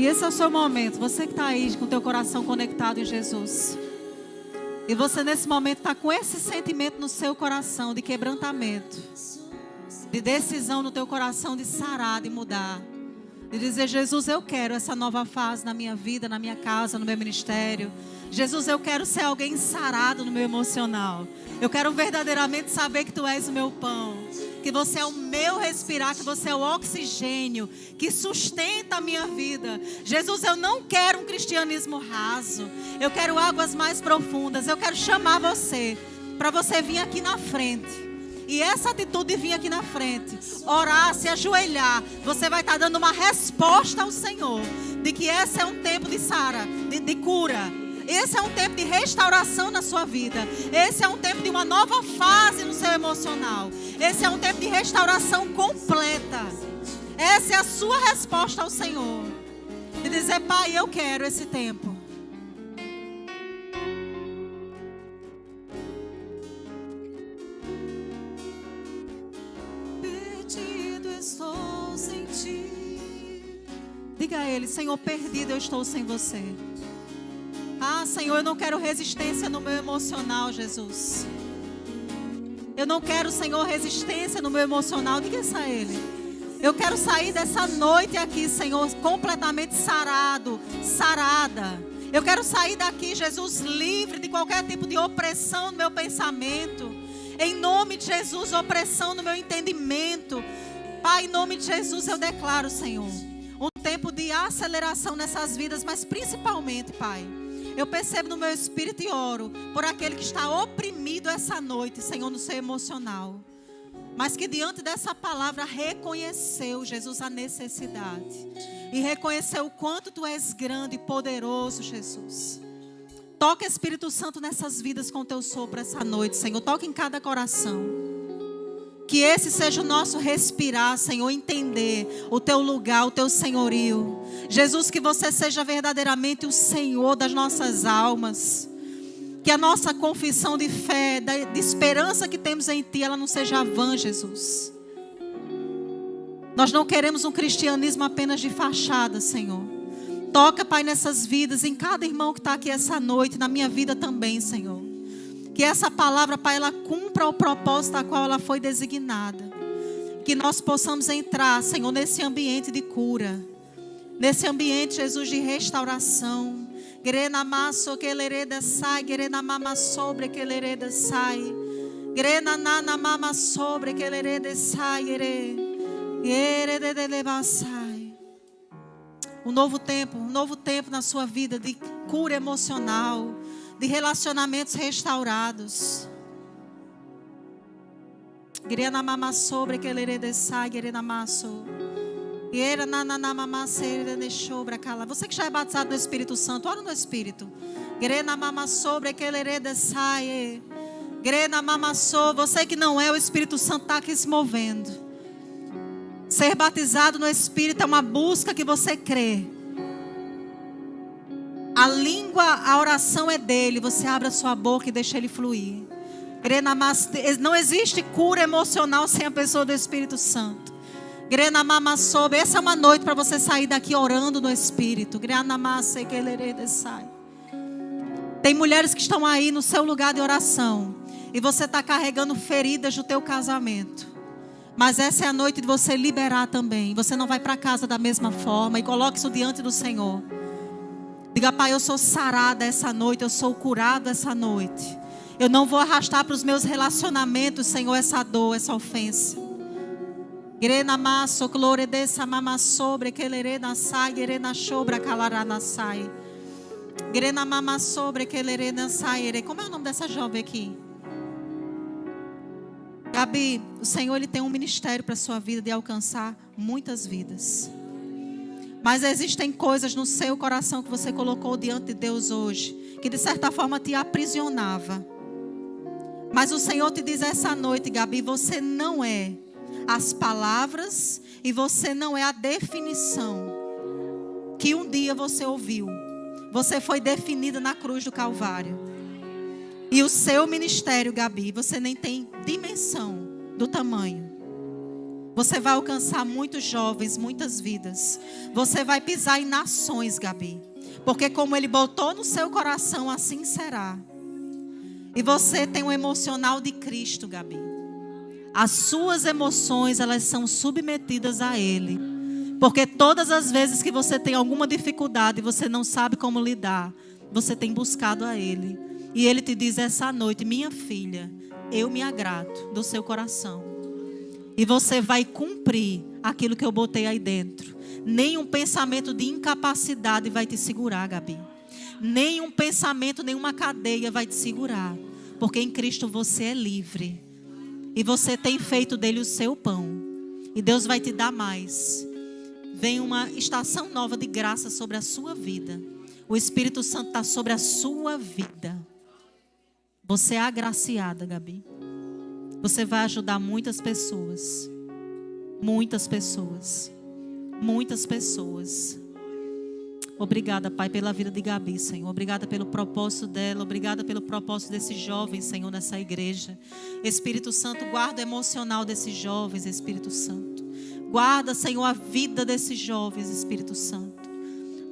Speaker 2: E esse é o seu momento. Você que está aí com o teu coração conectado em Jesus. E você nesse momento está com esse sentimento no seu coração de quebrantamento. De decisão no teu coração de sarar, de mudar. De dizer, Jesus, eu quero essa nova fase na minha vida, na minha casa, no meu ministério. Jesus, eu quero ser alguém sarado no meu emocional. Eu quero verdadeiramente saber que Tu és o meu pão. Que Você é o meu respirar, que Você é o oxigênio que sustenta a minha vida. Jesus, eu não quero um cristianismo raso. Eu quero águas mais profundas. Eu quero chamar Você para Você vir aqui na frente. E essa atitude de vir aqui na frente, orar, se ajoelhar, você vai estar dando uma resposta ao Senhor. De que esse é um tempo de sara, de cura. Esse é um tempo de restauração na sua vida. Esse é um tempo de uma nova fase no seu emocional. Esse é um tempo de restauração completa. Essa é a sua resposta ao Senhor. De dizer, Pai, eu quero esse tempo. Perdido estou sem Ti. Diga a Ele, Senhor, perdido eu estou sem Você. Ah, Senhor, eu não quero resistência no meu emocional, Jesus. Eu não quero, Senhor, resistência no meu emocional. Diga isso a Ele. Eu quero sair dessa noite aqui, Senhor, completamente sarado, sarada. Eu quero sair daqui, Jesus, livre de qualquer tipo de opressão no meu pensamento. Em nome de Jesus, opressão no meu entendimento. Pai, em nome de Jesus, eu declaro, Senhor, um tempo de aceleração nessas vidas, mas principalmente, Pai, eu percebo no meu espírito e oro por aquele que está oprimido essa noite, Senhor, no seu emocional. Mas que diante dessa palavra reconheceu, Jesus, a necessidade. E reconheceu o quanto Tu és grande e poderoso, Jesus. Toca, Espírito Santo, nessas vidas com Teu sopro essa noite, Senhor. Toca em cada coração. Que esse seja o nosso respirar, Senhor, entender o Teu lugar, o Teu senhorio. Jesus, que Você seja verdadeiramente o Senhor das nossas almas. Que a nossa confissão de fé, de esperança que temos em Ti, ela não seja vã, Jesus. Nós não queremos um cristianismo apenas de fachada, Senhor. Toca, Pai, nessas vidas, em cada irmão que está aqui essa noite, na minha vida também, Senhor. Que essa palavra, Pai, ela cumpra o propósito a qual ela foi designada. Que nós possamos entrar, Senhor, nesse ambiente de cura. Nesse ambiente, Jesus, de restauração. Grenamasso que lereda sai, grenamama sobre que lereda sai. Grenanana mama sobre que lereda sai, sai. Um novo tempo na sua vida de cura emocional, de relacionamentos restaurados. Grenamama sobre que lereda sai, grenamasso. Você que já é batizado no Espírito Santo, ora no Espírito. Você que não é, o Espírito Santo está aqui se movendo. Ser batizado no Espírito é uma busca que você crê. A língua, a oração é dele. Você abre a sua boca e deixa ele fluir. Não existe cura emocional sem a pessoa do Espírito Santo. Essa é uma noite para você sair daqui orando no Espírito. Tem mulheres que estão aí no seu lugar de oração e você está carregando feridas do teu casamento. Mas essa é a noite de você liberar também. Você não vai para casa da mesma forma. E coloque isso diante do Senhor. Diga, Pai, eu sou sarada essa noite. Eu sou curado essa noite. Eu não vou arrastar para os meus relacionamentos, Senhor, essa dor, essa ofensa. Grenamasso, glória dessa mama sobre que lerena sai, grena sobra calarana sai. Grena mama sobre que lerena sai. Como é o nome dessa jovem aqui? Gabi, o Senhor ele tem um ministério para a sua vida de alcançar muitas vidas. Mas existem coisas no seu coração que você colocou diante de Deus hoje, que de certa forma te aprisionava. Mas o Senhor te diz essa noite, Gabi, você não é as palavras e você não é a definição que um dia você ouviu. Você foi definida na cruz do Calvário. E o seu ministério, Gabi, você nem tem dimensão do tamanho. Você vai alcançar muitos jovens, muitas vidas. Você vai pisar em nações, Gabi. Porque como Ele botou no seu coração, assim será. E você tem um emocional de Cristo, Gabi. As suas emoções, elas são submetidas a Ele. Porque todas as vezes que você tem alguma dificuldade e você não sabe como lidar, você tem buscado a Ele. E Ele te diz essa noite: minha filha, eu me agrado do seu coração. E você vai cumprir aquilo que eu botei aí dentro. Nenhum pensamento de incapacidade vai te segurar, Gabi. Nenhum pensamento, nenhuma cadeia vai te segurar. Porque em Cristo você é livre. E você tem feito dele o seu pão. E Deus vai te dar mais. Vem uma estação nova de graça sobre a sua vida. O Espírito Santo está sobre a sua vida. Você é agraciada, Gabi. Você vai ajudar muitas pessoas. Muitas pessoas. Muitas pessoas. Obrigada, Pai, pela vida de Gabi, Senhor. Obrigada pelo propósito dela. Obrigada pelo propósito desses jovens, Senhor, nessa igreja. Espírito Santo, guarda o emocional desses jovens, Espírito Santo. Guarda, Senhor, a vida desses jovens, Espírito Santo.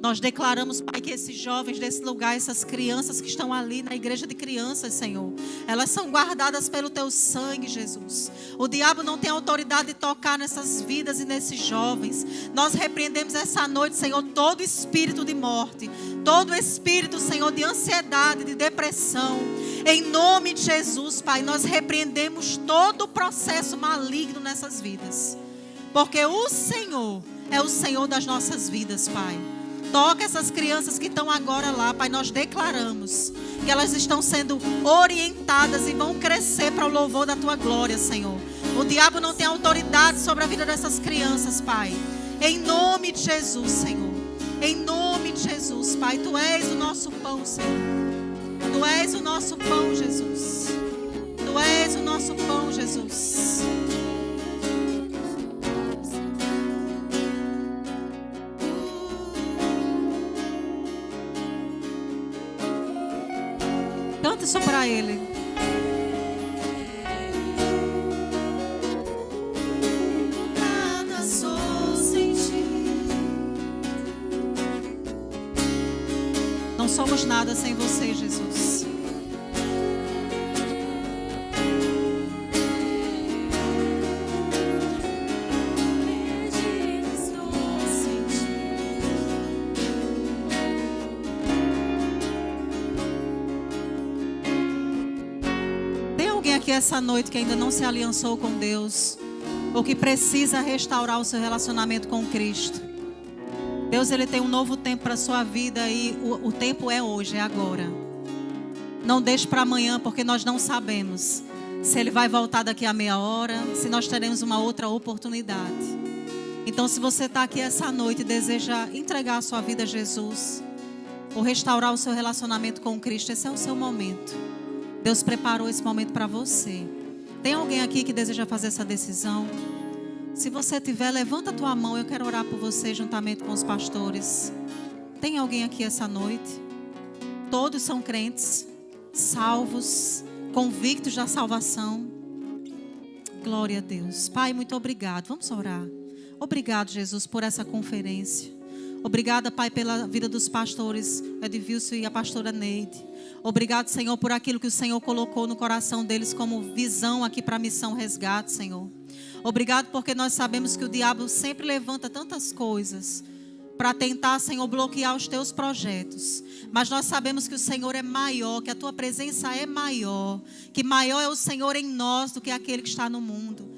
Speaker 2: Nós declaramos, Pai, que esses jovens desse lugar, essas crianças que estão ali na igreja de crianças, Senhor, elas são guardadas pelo Teu sangue, Jesus. O diabo não tem autoridade de tocar nessas vidas e nesses jovens. Nós repreendemos essa noite, Senhor, todo espírito de morte, todo espírito, Senhor, de ansiedade, de depressão. Em nome de Jesus, Pai, nós repreendemos todo o processo maligno nessas vidas. Porque o Senhor é o Senhor das nossas vidas, Pai. Toca essas crianças que estão agora lá, Pai. Nós declaramos que elas estão sendo orientadas e vão crescer para o louvor da Tua glória, Senhor. O diabo não tem autoridade sobre a vida dessas crianças, Pai. Em nome de Jesus, Senhor. Em nome de Jesus, Pai. Tu és o nosso pão, Senhor. Tu és o nosso pão, Jesus. Tu és o nosso pão, Jesus. Canta isso para Ele. Nada sou sem Ti. Não somos nada sem Você, Jesus. Aqui essa noite que ainda não se aliançou com Deus, ou que precisa restaurar o seu relacionamento com Cristo. Deus, Ele tem um novo tempo para a sua vida e o tempo é hoje, é agora. Não deixe para amanhã, porque nós não sabemos se Ele vai voltar daqui a meia hora, se nós teremos uma outra oportunidade. Então, se você está aqui essa noite e deseja entregar a sua vida a Jesus, ou restaurar o seu relacionamento com Cristo, esse é o seu momento. Deus preparou esse momento para você. Tem alguém aqui que deseja fazer essa decisão? Se você tiver, levanta a tua mão. Eu quero orar por você juntamente com os pastores. Tem alguém aqui essa noite? Todos são crentes, salvos, convictos da salvação. Glória a Deus. Pai, muito obrigado. Vamos orar. Obrigado, Jesus, por essa conferência. Obrigada, Pai, pela vida dos pastores Edvilson e a pastora Neide. Obrigado, Senhor, por aquilo que o Senhor colocou no coração deles como visão aqui para a missão resgate, Senhor. Obrigado porque nós sabemos que o diabo sempre levanta tantas coisas para tentar, Senhor, bloquear os teus projetos. Mas nós sabemos que o Senhor é maior, que a tua presença é maior, que maior é o Senhor em nós do que aquele que está no mundo.